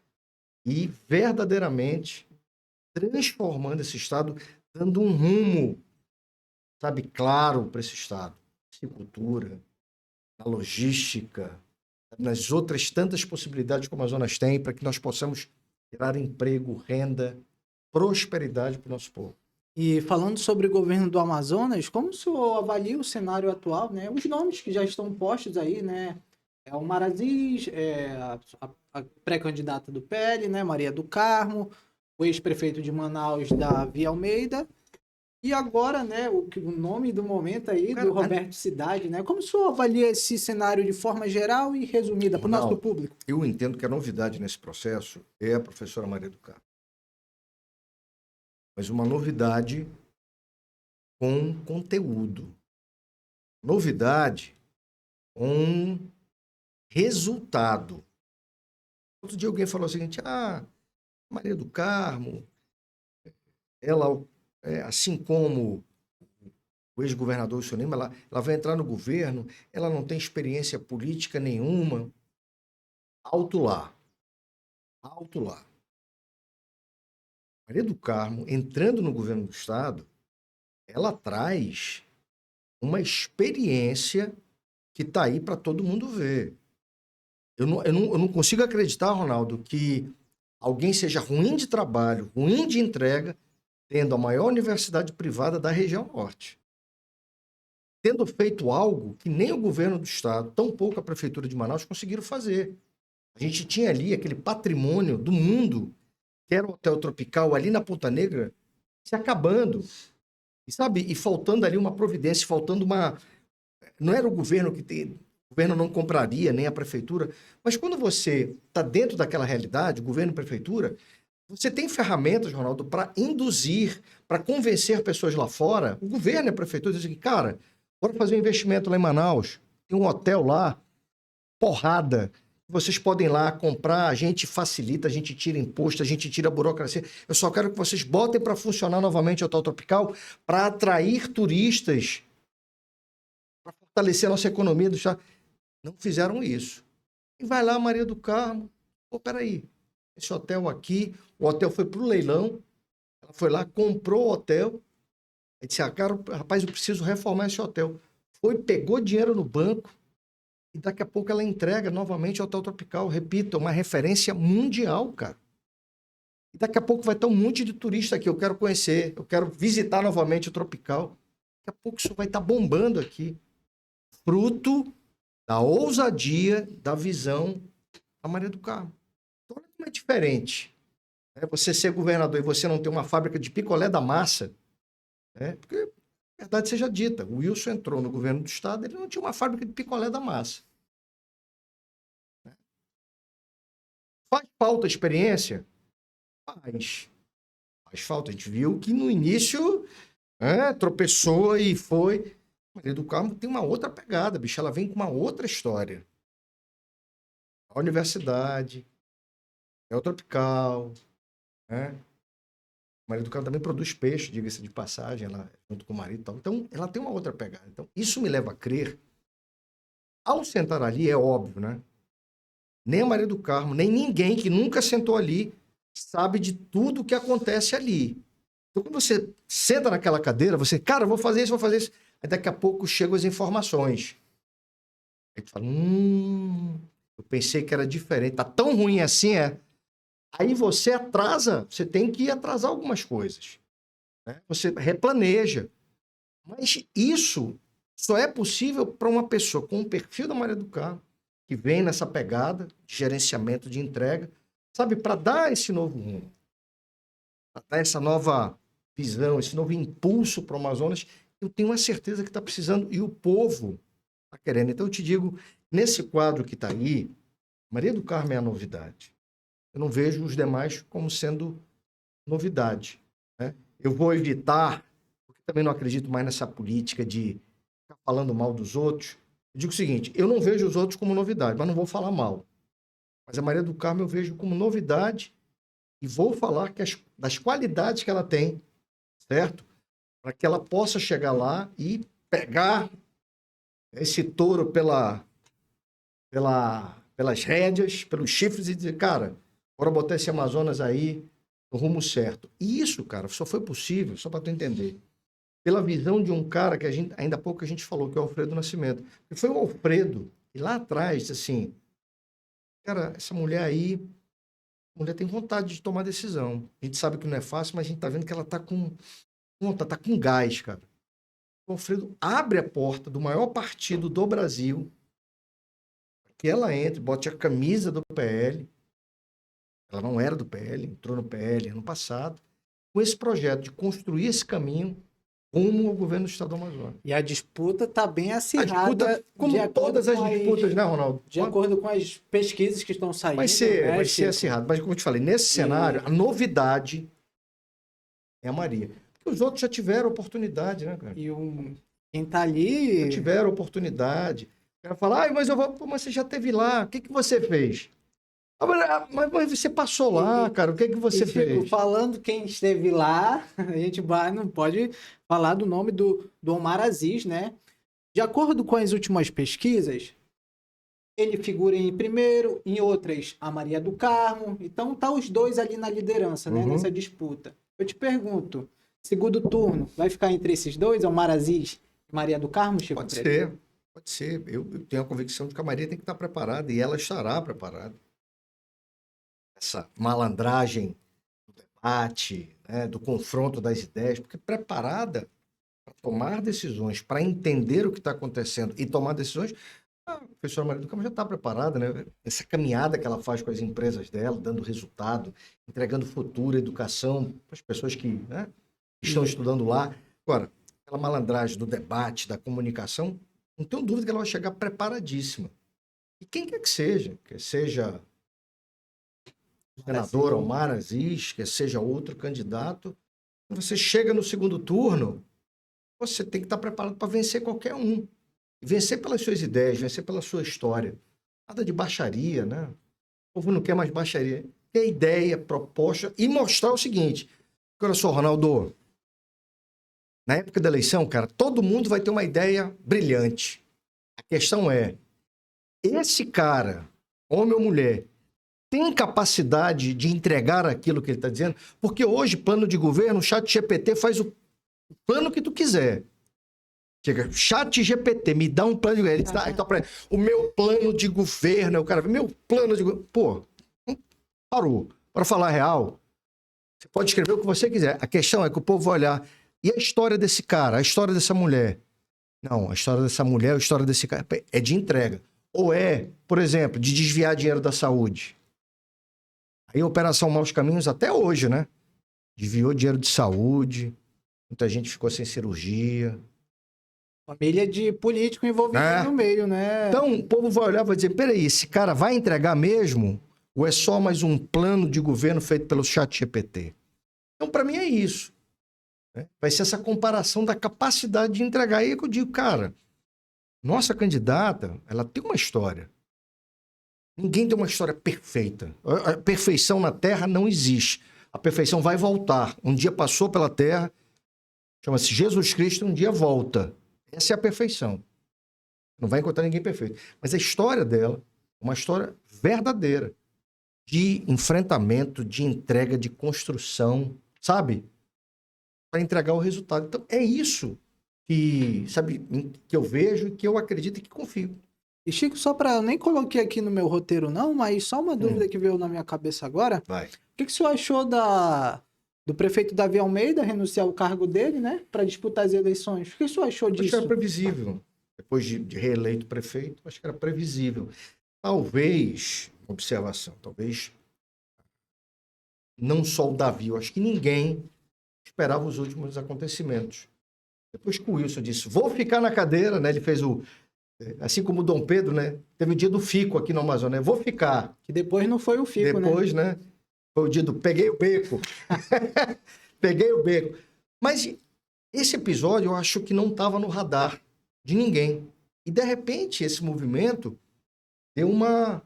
e verdadeiramente transformando esse Estado, dando um rumo, sabe, claro para esse Estado. Na agricultura, na logística, nas outras tantas possibilidades que o Amazonas tem para que nós possamos gerar emprego, renda, prosperidade para o nosso povo. E falando sobre o governo do Amazonas, como o senhor avalia o cenário atual, né? Os nomes que já estão postos aí, né? É o Maraziz, a pré-candidata do PL, né? Maria do Carmo, o ex-prefeito de Manaus, Davi Almeida, e agora, né, o nome do momento aí, do Roberto Cidade, né? Como o senhor avalia esse cenário de forma geral e resumida para o nosso público? Eu entendo que a novidade nesse processo é a professora Maria do Carmo. Mas uma novidade com conteúdo. Novidade com resultado. Outro dia alguém falou o seguinte, Maria do Carmo, ela, assim como o ex-governador Sonima, ela vai entrar no governo, ela não tem experiência política nenhuma. Alto lá. Alto lá. Maria do Carmo, entrando no governo do Estado, ela traz uma experiência que está aí para todo mundo ver. Eu não consigo acreditar, Ronaldo, que alguém seja ruim de trabalho, ruim de entrega, tendo a maior universidade privada da região norte. Tendo feito algo que nem o governo do Estado, tampouco a Prefeitura de Manaus conseguiram fazer. A gente tinha ali aquele patrimônio do mundo, que era o Hotel Tropical, ali na Ponta Negra, se acabando. E, sabe, e faltando ali uma providência, faltando uma... Não era o governo que... O governo não compraria, nem a prefeitura. Mas quando você está dentro daquela realidade, governo e prefeitura, você tem ferramentas, Ronaldo, para induzir, para convencer pessoas lá fora. O governo e a prefeitura dizem, cara, bora fazer um investimento lá em Manaus. Tem um hotel lá, porrada. Vocês podem ir lá comprar, a gente facilita, a gente tira imposto, a gente tira a burocracia. Eu só quero que vocês botem para funcionar novamente o Hotel Tropical para atrair turistas, para fortalecer a nossa economia do Estado. Não fizeram isso. E vai lá, Maria do Carmo. Peraí, esse hotel aqui, o hotel foi para o leilão, ela foi lá, comprou o hotel, aí disse, cara, rapaz, eu preciso reformar esse hotel. Foi, pegou dinheiro no banco, e daqui a pouco ela entrega novamente o Hotel Tropical. Repito, é uma referência mundial, cara. E daqui a pouco vai ter um monte de turista aqui, eu quero conhecer, eu quero visitar novamente o Tropical. Daqui a pouco isso vai estar bombando aqui. Fruto da ousadia, da visão da Maria do Carmo. Então, olha como é diferente. Você ser governador e você não ter uma fábrica de picolé da massa, porque, a verdade seja dita, o Wilson entrou no governo do Estado, ele não tinha uma fábrica de picolé da massa. Faz falta experiência? Faz. Faz falta. A gente viu que no início tropeçou e foi. Maria do Carmo tem uma outra pegada, bicho. Ela vem com uma outra história. A universidade, é o tropical, né? Maria do Carmo também produz peixe, diga-se de passagem, ela junto com o marido e tal. Então, ela tem uma outra pegada. Então, isso me leva a crer. Ao sentar ali, é óbvio, né? Nem a Maria do Carmo, nem ninguém que nunca sentou ali sabe de tudo o que acontece ali. Então, quando você senta naquela cadeira, você, cara, vou fazer isso, vou fazer isso. Aí daqui a pouco chegam as informações. Aí tu fala, eu pensei que era diferente. Tá tão ruim assim, Aí você atrasa, você tem que atrasar algumas coisas. Né? Você replaneja. Mas isso só é possível para uma pessoa com o perfil da Maria do Carmo, que vem nessa pegada de gerenciamento de entrega, sabe, para dar esse novo rumo, para dar essa nova visão, esse novo impulso para o Amazonas. Eu tenho uma certeza que está precisando e o povo está querendo. Então eu te digo, nesse quadro que está aí, Maria do Carmo é a novidade. Eu não vejo os demais como sendo novidade. Né? Eu vou evitar, porque também não acredito mais nessa política de ficar falando mal dos outros. Eu digo o seguinte, eu não vejo os outros como novidade, mas não vou falar mal. Mas a Maria do Carmo eu vejo como novidade e vou falar das qualidades que ela tem, certo? Para que ela possa chegar lá e pegar esse touro pelas rédeas, pelos chifres e dizer, cara, bora botar esse Amazonas aí no rumo certo. E isso, cara, só foi possível, só para tu entender, pela visão de um cara que ainda há pouco a gente falou, que é o Alfredo Nascimento. E foi o Alfredo, que lá atrás disse assim, cara, essa mulher aí, a mulher tem vontade de tomar decisão. A gente sabe que não é fácil, mas a gente tá vendo que ela tá com gás, cara. O Alfredo abre a porta do maior partido do Brasil, que ela entre, bote a camisa do PL. Ela não era do PL, entrou no PL ano passado, com esse projeto de construir esse caminho rumo ao governo do Estado do Amazonas. E a disputa está bem acirrada. A disputa, como todas as disputas, né, Ronaldo? De acordo com as pesquisas que estão saindo. Vai ser acirrado. Mas, como eu te falei, nesse cenário, a novidade é a Maria. Porque os outros já tiveram oportunidade, né, cara? Quem tá ali... Já tiveram oportunidade. O cara fala, mas eu vou... Pô, mas você já esteve lá, o que você fez? Mas você passou lá, cara, o que você fez? Falando quem esteve lá, a gente não pode falar do nome do Omar Aziz, né? De acordo com as últimas pesquisas, ele figura em primeiro, em outras, a Maria do Carmo. Então, tá os dois ali na liderança, né? Nessa disputa. Eu te pergunto, segundo turno, vai ficar entre esses dois, Omar Aziz e Maria do Carmo, Chico? Pode ser. Eu tenho a convicção de que a Maria tem que estar preparada e ela estará preparada. Essa malandragem do debate, né, do confronto das ideias, porque preparada para tomar decisões, para entender o que está acontecendo e tomar decisões, a professora Maria do Carmo já está preparada, né? Essa caminhada que ela faz com as empresas dela, dando resultado, entregando futuro, educação para as pessoas que, né, estão estudando lá. Agora, aquela malandragem do debate, da comunicação, não tenho dúvida que ela vai chegar preparadíssima. E quem quer que seja o senador Omar Aziz, que seja outro candidato, quando você chega no segundo turno, você tem que estar preparado para vencer qualquer um. Vencer pelas suas ideias, vencer pela sua história. Nada de baixaria, né? O povo não quer mais baixaria. Ter ideia, proposta e mostrar o seguinte. Olha só, Ronaldo, na época da eleição, cara, todo mundo vai ter uma ideia brilhante. A questão é, esse cara, homem ou mulher, tem capacidade de entregar aquilo que ele está dizendo? Porque hoje, plano de governo, o ChatGPT faz o plano que tu quiser. Chega, ChatGPT, me dá um plano de governo. Então, o meu plano de governo, o cara, meu plano de governo. Pô, parou. Para falar a real, você pode escrever o que você quiser. A questão é que o povo vai olhar. E a história desse cara, a história dessa mulher? Não, a história dessa mulher, a história desse cara é de entrega. Ou é, por exemplo, de desviar dinheiro da saúde. Aí a Operação Maus Caminhos até hoje, né? Desviou dinheiro de saúde, muita gente ficou sem cirurgia. Família de político envolvido no meio, né? Então o povo vai olhar e vai dizer, peraí, esse cara vai entregar mesmo? Ou é só mais um plano de governo feito pelo ChatGPT? Então, para mim, é isso. Né? Vai ser essa comparação da capacidade de entregar. Aí é que eu digo, cara, nossa candidata, ela tem uma história. Ninguém tem uma história perfeita. A perfeição na Terra não existe. A perfeição vai voltar. Um dia passou pela Terra, chama-se Jesus Cristo, um dia volta. Essa é a perfeição. Não vai encontrar ninguém perfeito. Mas a história dela é uma história verdadeira. De enfrentamento, de entrega, de construção, sabe? Para entregar o resultado. Então, é isso que, sabe, que eu vejo e que eu acredito e que confio. E Chico, só para eu nem coloquei aqui no meu roteiro não, mas só uma dúvida que veio na minha cabeça agora. Vai. O que o senhor achou do prefeito Davi Almeida renunciar ao cargo dele, né, para disputar as eleições? O que o senhor achou Acho que disso? era previsível. Depois de reeleito prefeito, acho que era previsível. Talvez, observação, talvez não só o Davi, eu acho que ninguém esperava os últimos acontecimentos. Depois que o Wilson disse, vou ficar na cadeira, né? Ele fez assim como o Dom Pedro, né? Teve o dia do fico aqui no Amazonas, né? Vou ficar. Que depois não foi o fico, Depois, né? Foi o dia do peguei o beco. Peguei o beco. Mas esse episódio eu acho que não estava no radar de ninguém. E, de repente, esse movimento deu uma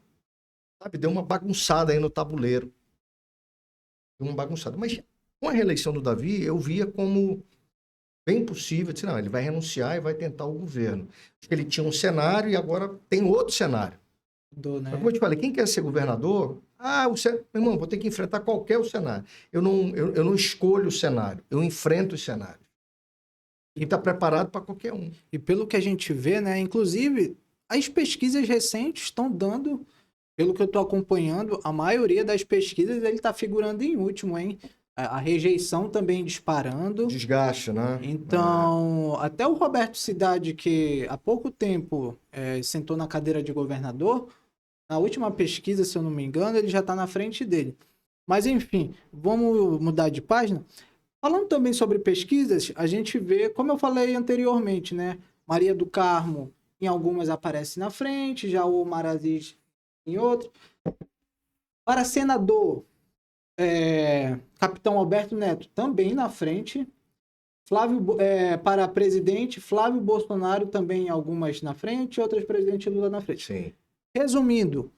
bagunçada aí no tabuleiro. Deu uma bagunçada. Mas com a reeleição do Davi, eu via como bem possível. Eu disse, não, ele vai renunciar e vai tentar o governo. Acho que ele tinha um cenário e agora tem outro cenário. Né? Mas como eu te falei, quem quer ser governador, meu irmão, vou ter que enfrentar qualquer cenário. Eu não escolho o cenário, eu enfrento os cenários. E está preparado para qualquer um. E pelo que a gente vê, né? Inclusive, as pesquisas recentes estão dando, pelo que eu estou acompanhando, a maioria das pesquisas ele está figurando em último, hein? A rejeição também disparando. Desgaste, né? Então, até o Roberto Cidade, que há pouco tempo sentou na cadeira de governador, na última pesquisa, se eu não me engano, ele já está na frente dele. Mas, enfim, vamos mudar de página. Falando também sobre pesquisas, a gente vê, como eu falei anteriormente, né? Maria do Carmo, em algumas aparece na frente, já o Omar Aziz em outro. Para senador, Capitão Alberto Neto também na frente. Para presidente, Flávio Bolsonaro também algumas na frente, outras presidente Lula na frente. Sim. Resumindo,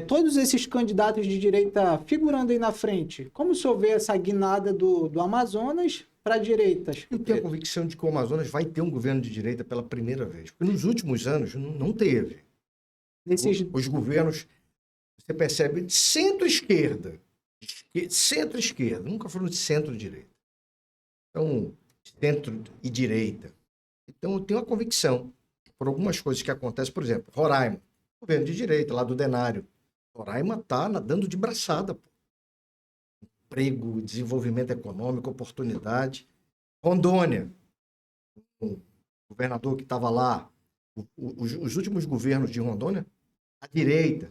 todos esses candidatos de direita figurando aí na frente, como o senhor vê essa guinada do Amazonas para direitas? Eu tenho a convicção de que o Amazonas vai ter um governo de direita pela primeira vez. Porque nos últimos anos não teve. Os governos, você percebe, de centro-esquerda. Centro-esquerda, nunca foram de centro-direita. Então, centro e direita. Então, eu tenho a convicção, por algumas coisas que acontecem, por exemplo, Roraima, governo de direita, lá do Denário. Roraima está nadando de braçada. Pô. Emprego, desenvolvimento econômico, oportunidade. Rondônia, o governador que estava lá, os últimos governos de Rondônia, à direita,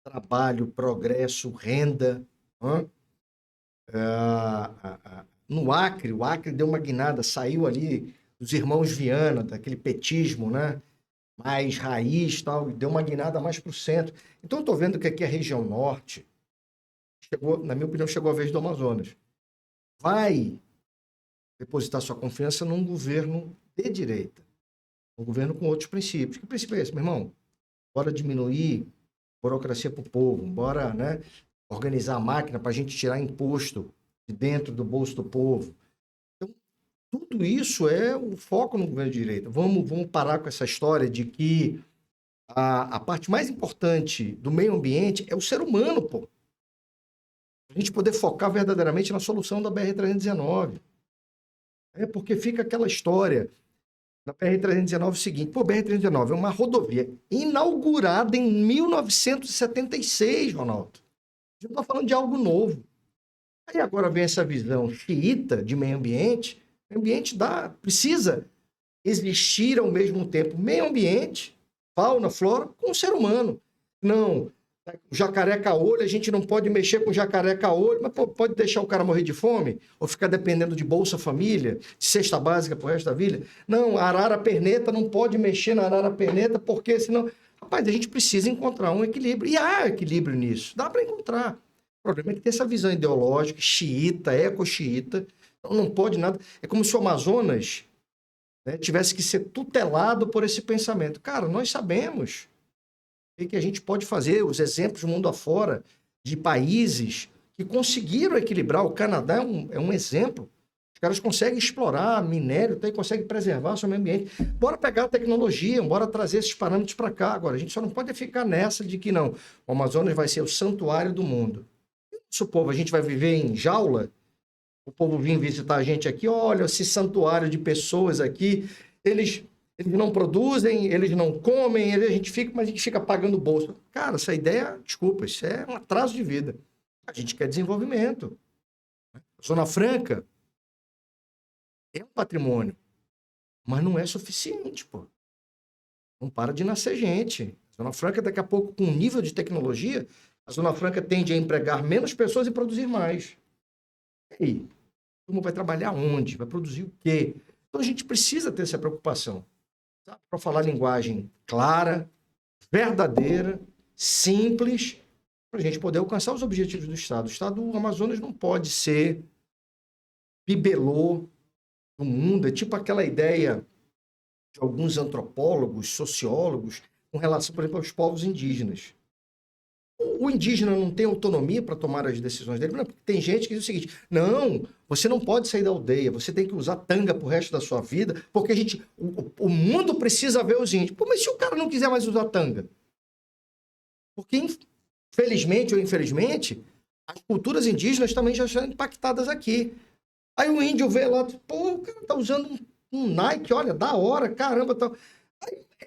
trabalho, progresso, renda. No Acre, o Acre deu uma guinada, saiu ali dos irmãos Viana, daquele petismo, né? Mais raiz, tal, deu uma guinada mais para o centro. Então, eu estou vendo que aqui a região norte, na minha opinião, chegou a vez do Amazonas. Vai depositar sua confiança num governo de direita, um governo com outros princípios. Que princípio é esse, meu irmão? Bora diminuir burocracia para o povo, bora, né, organizar a máquina para a gente tirar imposto de dentro do bolso do povo. Então, tudo isso é o foco no governo de direita. Vamos parar com essa história de que a parte mais importante do meio ambiente é o ser humano, pô. A gente poder focar verdadeiramente na solução da BR-319. Porque fica aquela história na BR-319 o seguinte, BR-319 é uma rodovia inaugurada em 1976, Ronaldo. A gente não está falando de algo novo. Aí agora vem essa visão xiita de meio ambiente. O meio ambiente precisa existir ao mesmo tempo meio ambiente, fauna, flora, com o ser humano. Não, o jacaré caolho, a gente não pode mexer com o jacaré caolho, mas pode deixar o cara morrer de fome? Ou ficar dependendo de Bolsa Família, de cesta básica pro resto da vida? Não, a arara perneta não pode mexer na arara perneta, porque senão... Rapaz, a gente precisa encontrar um equilíbrio. E há equilíbrio nisso, dá para encontrar. problema é que tem essa visão ideológica, xiita, eco-xiita, então não pode nada. É como se o Amazonas, né, tivesse que ser tutelado por esse pensamento. Cara, nós sabemos o que a gente pode fazer, os exemplos do mundo afora, de países que conseguiram equilibrar. O Canadá é um exemplo. Os caras conseguem explorar minério, conseguem preservar o seu meio ambiente. Bora pegar a tecnologia, bora trazer esses parâmetros para cá. Agora, a gente só não pode ficar nessa de que não, o Amazonas vai ser o santuário do mundo. Se o povo, a gente vai viver em jaula, o povo vir visitar a gente aqui, olha, esse santuário de pessoas aqui, eles não produzem, eles não comem, mas a gente fica pagando o bolso. Cara, essa ideia, desculpa, isso é um atraso de vida. A gente quer desenvolvimento. Zona Franca é um patrimônio, mas não é suficiente, pô. Não para de nascer gente. Zona Franca, daqui a pouco, com o nível de tecnologia, a Zona Franca tende a empregar menos pessoas e produzir mais. E aí? Todo mundo vai trabalhar onde? Vai produzir o quê? Então a gente precisa ter essa preocupação. Para falar linguagem clara, verdadeira, simples, para a gente poder alcançar os objetivos do Estado. O Estado do Amazonas não pode ser bibelô do mundo. É tipo aquela ideia de alguns antropólogos, sociólogos, com relação, por exemplo, aos povos indígenas. O indígena não tem autonomia para tomar as decisões dele. Não, porque tem gente que diz o seguinte: não, você não pode sair da aldeia, você tem que usar tanga pro resto da sua vida, porque o mundo precisa ver os índios. Pô, mas se o cara não quiser mais usar tanga? Porque, felizmente ou infelizmente, as culturas indígenas também já são impactadas aqui. Aí o índio vê lá, pô, o cara tá usando um Nike, olha, da hora, caramba, tá.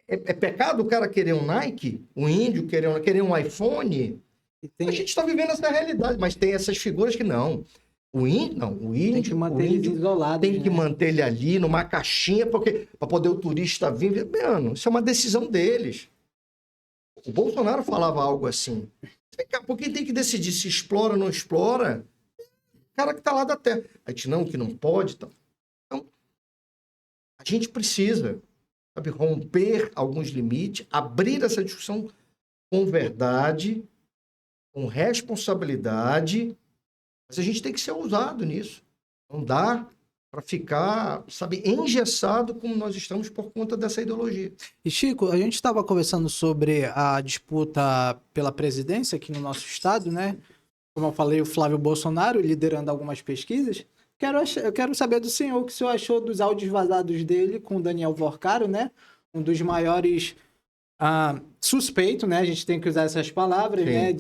É pecado o cara querer um Nike, o índio querer um iPhone? A gente está vivendo essa realidade, mas tem essas figuras que não. O índio tem que manter eles isolados, tem que manter ele ali numa caixinha, porque para poder o turista vir. Mano, isso é uma decisão deles. O Bolsonaro falava algo assim. Por quem tem que decidir se explora ou não explora? O cara que está lá da terra. A gente não, que não pode. Então, a gente precisa, sabe, romper alguns limites, abrir essa discussão com verdade, com responsabilidade, mas a gente tem que ser ousado nisso. Não dá para ficar, sabe, engessado como nós estamos por conta dessa ideologia. E Chico, a gente estava conversando sobre a disputa pela presidência aqui no nosso estado, né? Como eu falei, o Flávio Bolsonaro liderando algumas pesquisas. Eu quero saber do senhor o que o senhor achou dos áudios vazados dele com o Daniel Vorcaro, né? Um dos maiores suspeitos, né? A gente tem que usar essas palavras, Sim. né?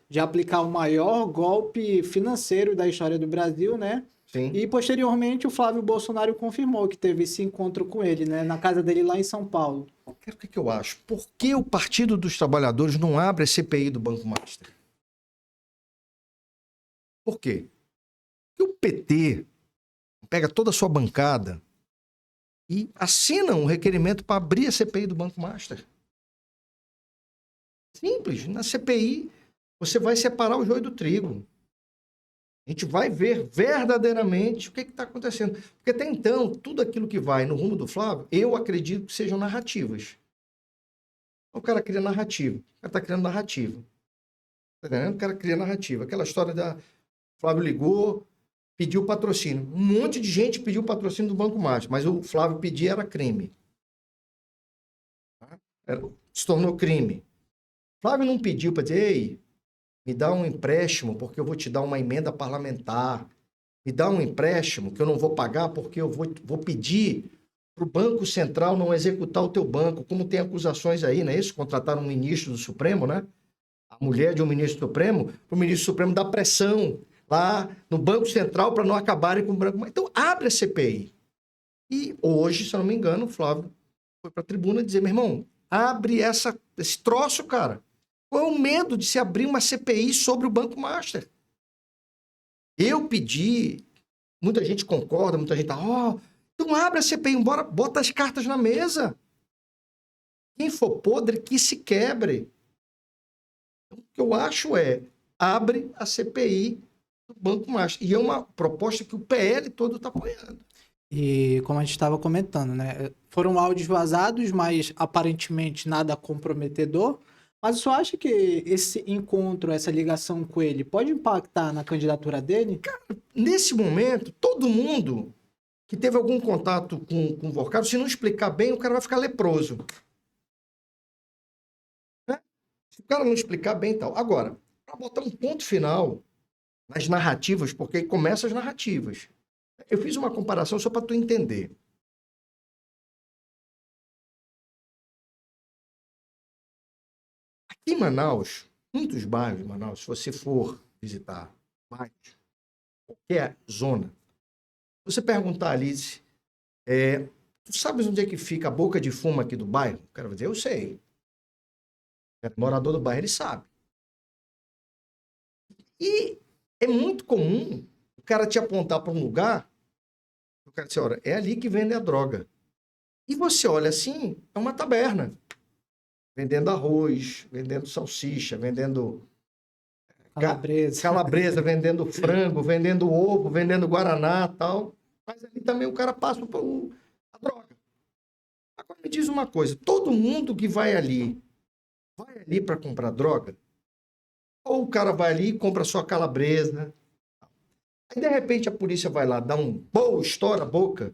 De aplicar o maior golpe financeiro da história do Brasil, né? Sim. E posteriormente o Flávio Bolsonaro confirmou que teve esse encontro com ele, né? Na casa dele lá em São Paulo. O que eu acho? Por que o Partido dos Trabalhadores não abre a CPI do Banco Master? Por quê? Porque o PT pega toda a sua bancada e assina um requerimento para abrir a CPI do Banco Master. Simples. Na CPI, você vai separar o joio do trigo. A gente vai ver verdadeiramente o que está acontecendo. Porque até então, tudo aquilo que vai no rumo do Flávio, eu acredito que sejam narrativas. O cara cria narrativa. O cara está criando narrativa. Tá entendendo? O cara cria narrativa. Aquela história da Flávio ligou, pediu patrocínio. Um monte de gente pediu patrocínio do Banco Master, mas o Flávio pedir era crime. Se tornou crime. Flávio não pediu para dizer: ei, me dá um empréstimo porque eu vou te dar uma emenda parlamentar. Me dá um empréstimo que eu não vou pagar porque eu vou pedir para o Banco Central não executar o teu banco. Como tem acusações aí, não é isso? Contrataram um ministro do Supremo, né? A mulher de um ministro do Supremo, para o ministro do Supremo dar pressão lá no Banco Central para não acabarem com o branco. Então, abre a CPI. E hoje, se eu não me engano, o Flávio foi para a tribuna dizer: meu irmão, abre esse troço, cara. Qual é o medo de se abrir uma CPI sobre o Banco Master? Eu pedi, muita gente concorda, muita gente então abre a CPI, embora, bota as cartas na mesa. Quem for podre, que se quebre. Então, o que eu acho abre a CPI do Banco Master. E é uma proposta que o PL todo está apoiando. E como a gente estava comentando, né? Foram áudios vazados, mas aparentemente nada comprometedor. Mas o senhor acha que esse encontro, essa ligação com ele, pode impactar na candidatura dele? Nesse momento, todo mundo que teve algum contato com o Vorcado, se não explicar bem, o cara vai ficar leproso. Né? Se o cara não explicar bem e tal. Agora, para botar um ponto final nas narrativas, porque aí começam as narrativas. Eu fiz uma comparação só para tu entender. Aqui em Manaus, muitos bairros de Manaus, se você for visitar bairros, qualquer zona, você perguntar ali, tu sabes onde é que fica a boca de fumo aqui do bairro? O cara vai dizer, eu sei. O cara é morador do bairro, ele sabe. E é muito comum o cara te apontar para um lugar, o cara diz, olha, é ali que vende a droga. E você olha assim, é uma taberna. Vendendo arroz, vendendo salsicha, vendendo calabresa, vendendo frango, vendendo ovo, vendendo guaraná e tal. Mas ali também o cara passa a droga. Agora me diz uma coisa, todo mundo que vai ali para comprar droga? Ou o cara vai ali e compra só calabresa? Aí, de repente, a polícia vai lá, dá estoura a boca.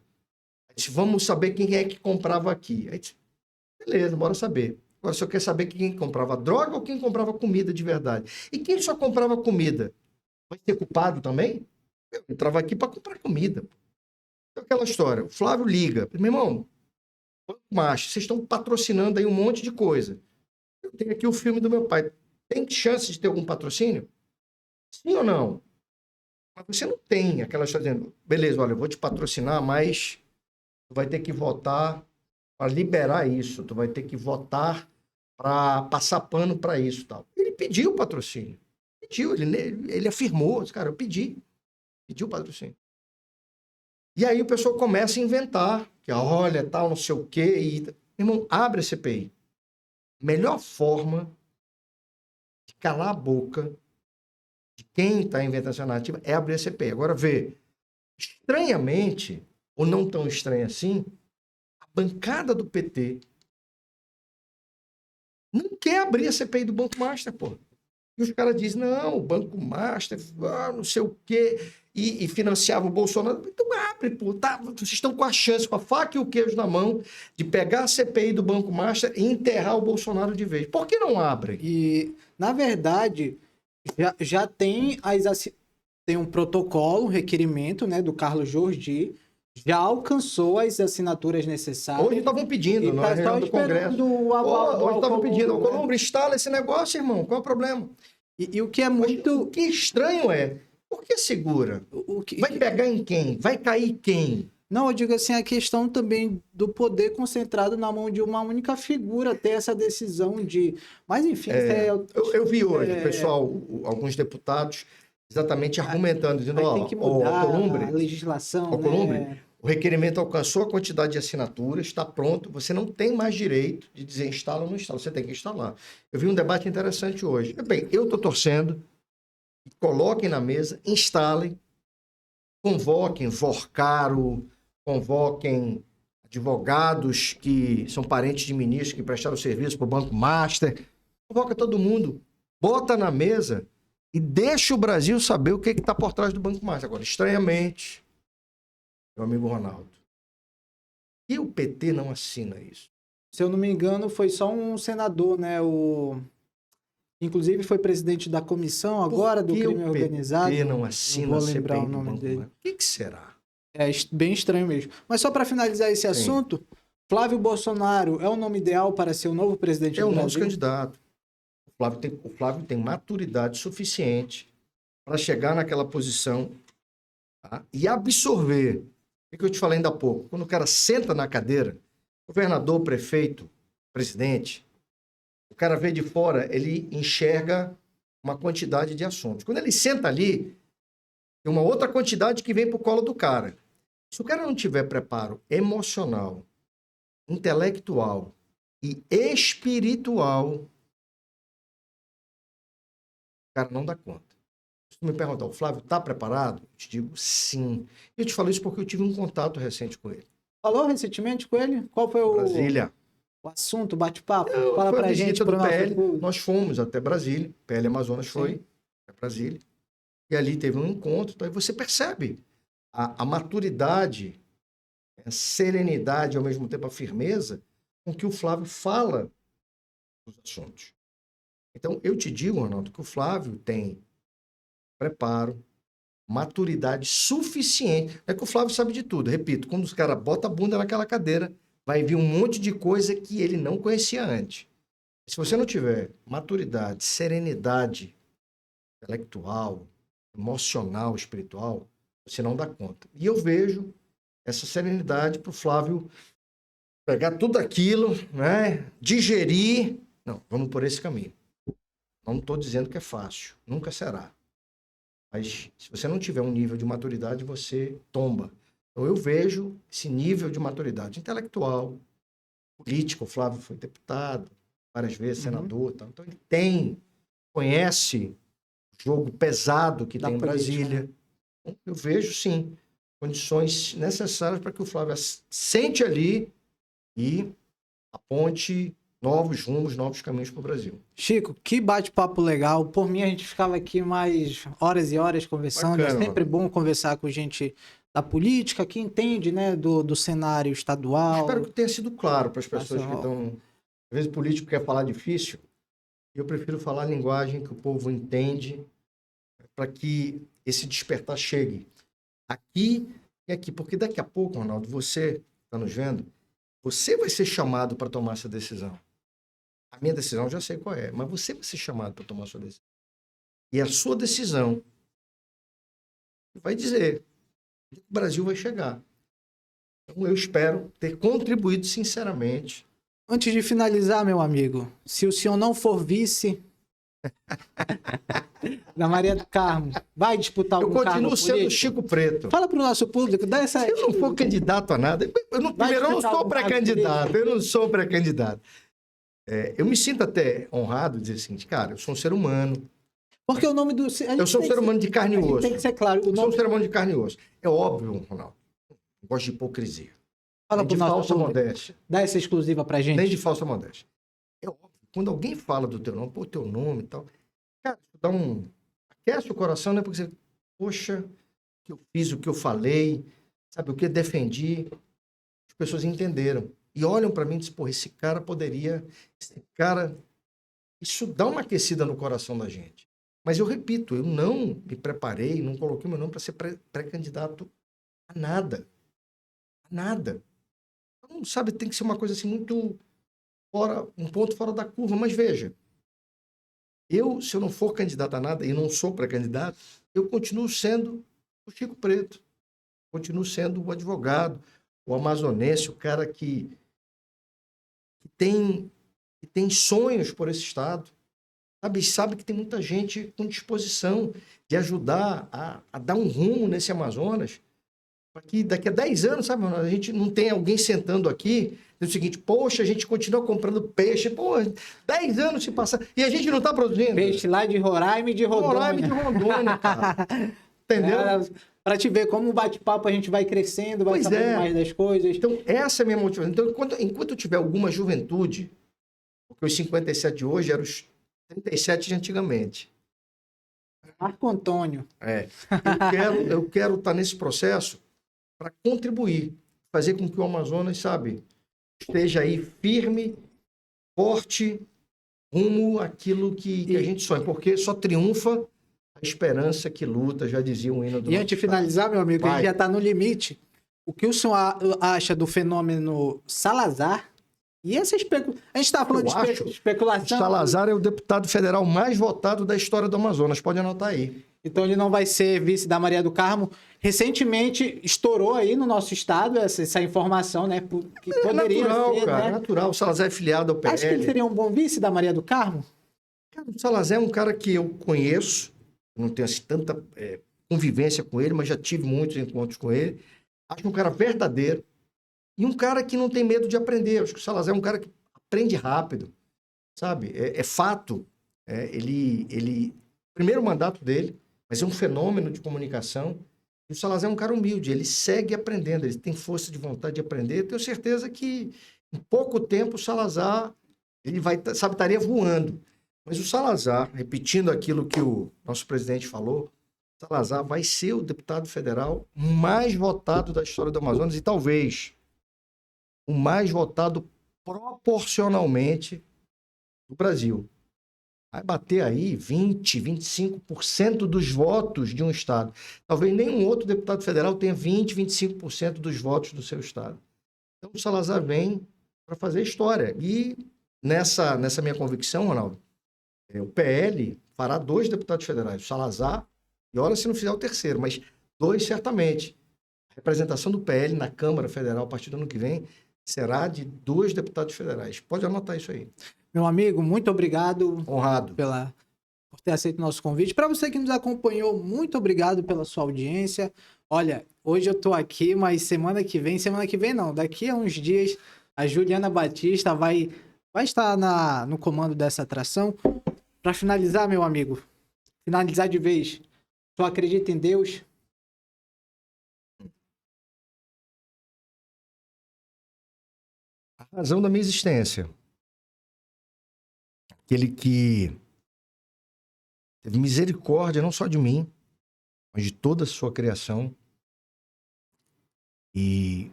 Aí diz, vamos saber quem é que comprava aqui. Aí diz, beleza, bora saber. Agora, só quer saber quem comprava droga ou quem comprava comida de verdade. E quem só comprava comida? Vai ser culpado também? Eu entrava aqui para comprar comida. Então, aquela história. O Flávio liga. Meu irmão, macho, vocês estão patrocinando aí um monte de coisa. Eu tenho aqui o filme do meu pai. Tem chance de ter algum patrocínio? Sim ou não? Mas você não tem aquela história dizendo, beleza, olha, eu vou te patrocinar, mas tu vai ter que votar para liberar isso, tu vai ter que votar para passar pano para isso e tal. Ele pediu o patrocínio. Pediu, ele afirmou, cara, eu pedi o patrocínio. E aí o pessoal começa a inventar, que olha, tal, não sei o quê, e... Irmão, abre a CPI. Melhor forma de calar a boca de quem está inventando essa narrativa é abrir a CPI. Agora vê, estranhamente, ou não tão estranho assim, a bancada do PT não quer abrir a CPI do Banco Master, pô. E os caras dizem, não, o Banco Master, não sei o quê, e financiava o Bolsonaro. Então abre, pô, tá, vocês estão com a chance, com a faca e o queijo na mão, de pegar a CPI do Banco Master e enterrar o Bolsonaro de vez. Por que não abrem? E, na verdade, já tem tem um protocolo, um requerimento, né, do Carlos Jordi, já alcançou as assinaturas necessárias. Hoje estavam pedindo, na reunião do Congresso. Hoje estavam pedindo, Alcolumbre, instala esse negócio, irmão, qual é o problema? E o que é muito... O que é estranho é, por que segura? Vai pegar em quem? Vai cair quem? Não, eu digo assim, a questão também do poder concentrado na mão de uma única figura ter essa decisão de... Mas, enfim... Eu vi hoje, pessoal, alguns deputados exatamente argumentando, dizendo, tem que mudar Alcolumbre, a legislação, Alcolumbre, né? O requerimento alcançou a quantidade de assinaturas, está pronto, você não tem mais direito de dizer instala ou não instala, você tem que instalar. Eu vi um debate interessante hoje. Bem, eu estou torcendo, coloquem na mesa, instalem, convoquem Vorcaro, convoquem advogados que são parentes de ministros que prestaram serviço para o Banco Master, convoca todo mundo, bota na mesa e deixa o Brasil saber o que está por trás do Banco Master. Agora, estranhamente, meu amigo Ronaldo, e o PT não assina isso? Se eu não me engano, foi só um senador, né? Inclusive foi presidente da comissão agora do crime organizado. O PT não assina, não vou lembrar o nome dele. O que será? É bem estranho mesmo. Mas só para finalizar esse assunto, Flávio Bolsonaro é o nome ideal para ser o novo presidente do Brasil? É o nosso candidato. O Flávio tem maturidade suficiente para chegar naquela posição, tá? E absorver. O que eu te falei ainda há pouco? Quando o cara senta na cadeira, governador, prefeito, presidente, o cara vê de fora, ele enxerga uma quantidade de assuntos. Quando ele senta ali, tem uma outra quantidade que vem para o colo do cara. Se o cara não tiver preparo emocional, intelectual e espiritual, o cara não dá conta. Se tu me perguntar, o Flávio está preparado? Eu te digo sim. Eu te falo isso porque eu tive um contato recente com ele. Falou recentemente com ele? Qual foi o... Brasília. o assunto, o bate-papo? Fala Foi a pra gente, visita pro do nosso PL, público. nós fomos até Brasília, PL Amazonas foi para Brasília, e ali teve um encontro, então aí você percebe a maturidade, a serenidade, ao mesmo tempo a firmeza com que o Flávio fala dos assuntos. Então, eu te digo, Ronaldo, que o Flávio tem preparo, maturidade suficiente. É que o Flávio sabe de tudo. Repito, quando os caras botam a bunda naquela cadeira, vai vir um monte de coisa que ele não conhecia antes. Se você não tiver maturidade, serenidade intelectual, emocional, espiritual, você não dá conta. E eu vejo essa serenidade para o Flávio pegar tudo aquilo, né, digerir. Não, vamos por esse caminho. Não estou dizendo que é fácil, nunca será. Mas se você não tiver um nível de maturidade, você tomba. Então eu vejo esse nível de maturidade intelectual, política. O Flávio foi deputado, várias vezes senador, tal. Então ele conhece o jogo pesado que Da tem em política, Brasília. né? Então, eu vejo, sim, condições necessárias para que o Flávio sente ali e aponte novos rumos, novos caminhos para o Brasil. Chico, que bate-papo legal. Por mim, a gente ficava aqui mais horas e horas conversando. Bacana, É sempre bom conversar com gente da política, que entende, né, do cenário estadual. Espero que tenha sido claro para as pessoas que nacional. estão... Às vezes o político quer falar difícil, eu prefiro falar a linguagem que o povo entende para que esse despertar chegue aqui e aqui. Porque daqui a pouco, Ronaldo, você está nos vendo, você vai ser chamado para tomar essa decisão. A minha decisão eu já sei qual é, mas você vai ser chamado para tomar a sua decisão. E a sua decisão vai dizer onde o Brasil vai chegar. Então eu espero ter contribuído sinceramente. Antes de finalizar, meu amigo, se o senhor não for vice da Maria do Carmo, vai disputar Eu algum cargo continuo sendo político? Chico Preto. Fala pro nosso público, dá essa... Se eu não for candidato a nada, primeiro, eu não disputar sou algum cargo pré-candidato, eu não sou pré-candidato. Eu me sinto até honrado de dizer assim, cara, eu sou um ser humano, Porque o nome do... eu sou um ser humano de carne e osso. Tem que ser claro. O Eu sou um nome... ser humano de carne e osso. É óbvio, Ronaldo, eu gosto de hipocrisia. Fala Nem pro de nosso falsa público. modéstia. Dá essa exclusiva pra gente. Nem de falsa modéstia. É óbvio, quando alguém fala do teu nome, pô, teu nome e tal, cara, isso dá um... aquece o coração, né? Porque você, poxa, que eu fiz, o que eu falei, sabe, o que eu defendi, as pessoas entenderam. E olham para mim e dizem, pô, esse cara, isso dá uma aquecida no coração da gente. Mas eu repito, eu não me preparei, não coloquei meu nome para ser pré-candidato a nada. A nada. Então, sabe, tem que ser uma coisa assim muito fora, um ponto fora da curva. Mas veja, se eu não for candidato a nada e não sou pré-candidato, eu continuo sendo o Chico Preto. Continuo sendo o advogado, o amazonense, o cara que tem sonhos por esse estado. Sabe que tem muita gente com disposição de ajudar a dar um rumo nesse Amazonas, para que daqui a 10 anos, sabe, a gente não tem alguém sentando aqui, dizendo o seguinte, poxa, a gente continua comprando peixe, pô, 10 anos se passar, e a gente não está produzindo. Peixe lá de Roraima e de Rondônia. Roraima e de Rondônia, cara. Entendeu? Para te ver como o bate-papo a gente vai crescendo, vai Pois sabendo é. mais das coisas. Então, essa é a minha motivação. Então, enquanto eu tiver alguma juventude, porque os 57 de hoje eram os 37 de antigamente. Marco Antônio. Eu quero estar nesse processo para contribuir, fazer com que o Amazonas, sabe, esteja aí firme, forte, rumo àquilo que a gente sonha, porque só triunfa a esperança que luta, já dizia o hino do E antes de finalizar, meu amigo, a gente já está no limite. O que o senhor acha do fenômeno Salazar? E essa especulação. A gente está falando de especulação. Salazar é o deputado federal mais votado da história do Amazonas, pode anotar aí. Então ele não vai ser vice da Maria do Carmo. Recentemente estourou aí no nosso estado essa informação, né? Que poderia natural, ser, cara, né? natural. O Salazar é filiado ao PL. Acho que ele seria um bom vice da Maria do Carmo? Cara, o Salazar é um cara que eu conheço, não tenho assim, tanta convivência com ele, mas já tive muitos encontros com ele. Acho um cara verdadeiro e um cara que não tem medo de aprender. Acho que o Salazar é um cara que aprende rápido, sabe? É fato. Primeiro mandato dele, mas é um fenômeno de comunicação. E o Salazar é um cara humilde, ele segue aprendendo, ele tem força de vontade de aprender. Tenho certeza que Em pouco tempo, o Salazar ele estaria voando. Mas o Salazar, repetindo aquilo que o nosso presidente falou, Salazar vai ser o deputado federal mais votado da história do Amazonas e talvez o mais votado proporcionalmente do Brasil. Vai bater aí 20, 25% dos votos de um estado. Talvez nenhum outro deputado federal tenha 20, 25% dos votos do seu estado. Então o Salazar vem para fazer história. E nessa minha convicção, Ronaldo, o PL fará 2 deputados federais, o Salazar, e olha se não fizer o terceiro, mas 2 certamente. A representação do PL na Câmara Federal a partir do ano que vem será de 2 deputados federais. Pode anotar isso aí. Meu amigo, muito obrigado. Honrado. Por ter aceito o nosso convite. Para você que nos acompanhou, muito obrigado pela sua audiência. Olha, hoje eu tô aqui, mas semana que vem não, daqui a uns dias, a Juliana Batista vai estar no comando dessa atração. Para finalizar, meu amigo, finalizar de vez, tu acredita em Deus? A razão da minha existência. Aquele que teve misericórdia não só de mim, mas de toda a sua criação e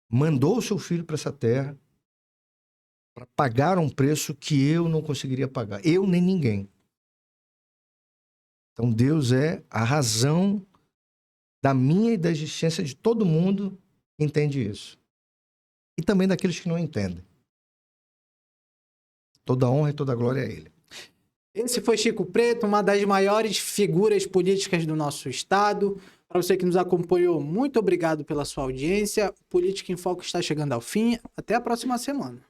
mandou o seu filho para essa terra para pagar um preço que eu não conseguiria pagar, eu nem ninguém. Então Deus é a razão da minha e da existência de todo mundo que entende isso. E também daqueles que não entendem. Toda a honra e toda a glória a Ele. Esse foi Chico Preto, uma das maiores figuras políticas do nosso estado. Para você que nos acompanhou, muito obrigado pela sua audiência. Política em Foco está chegando ao fim. Até a próxima semana.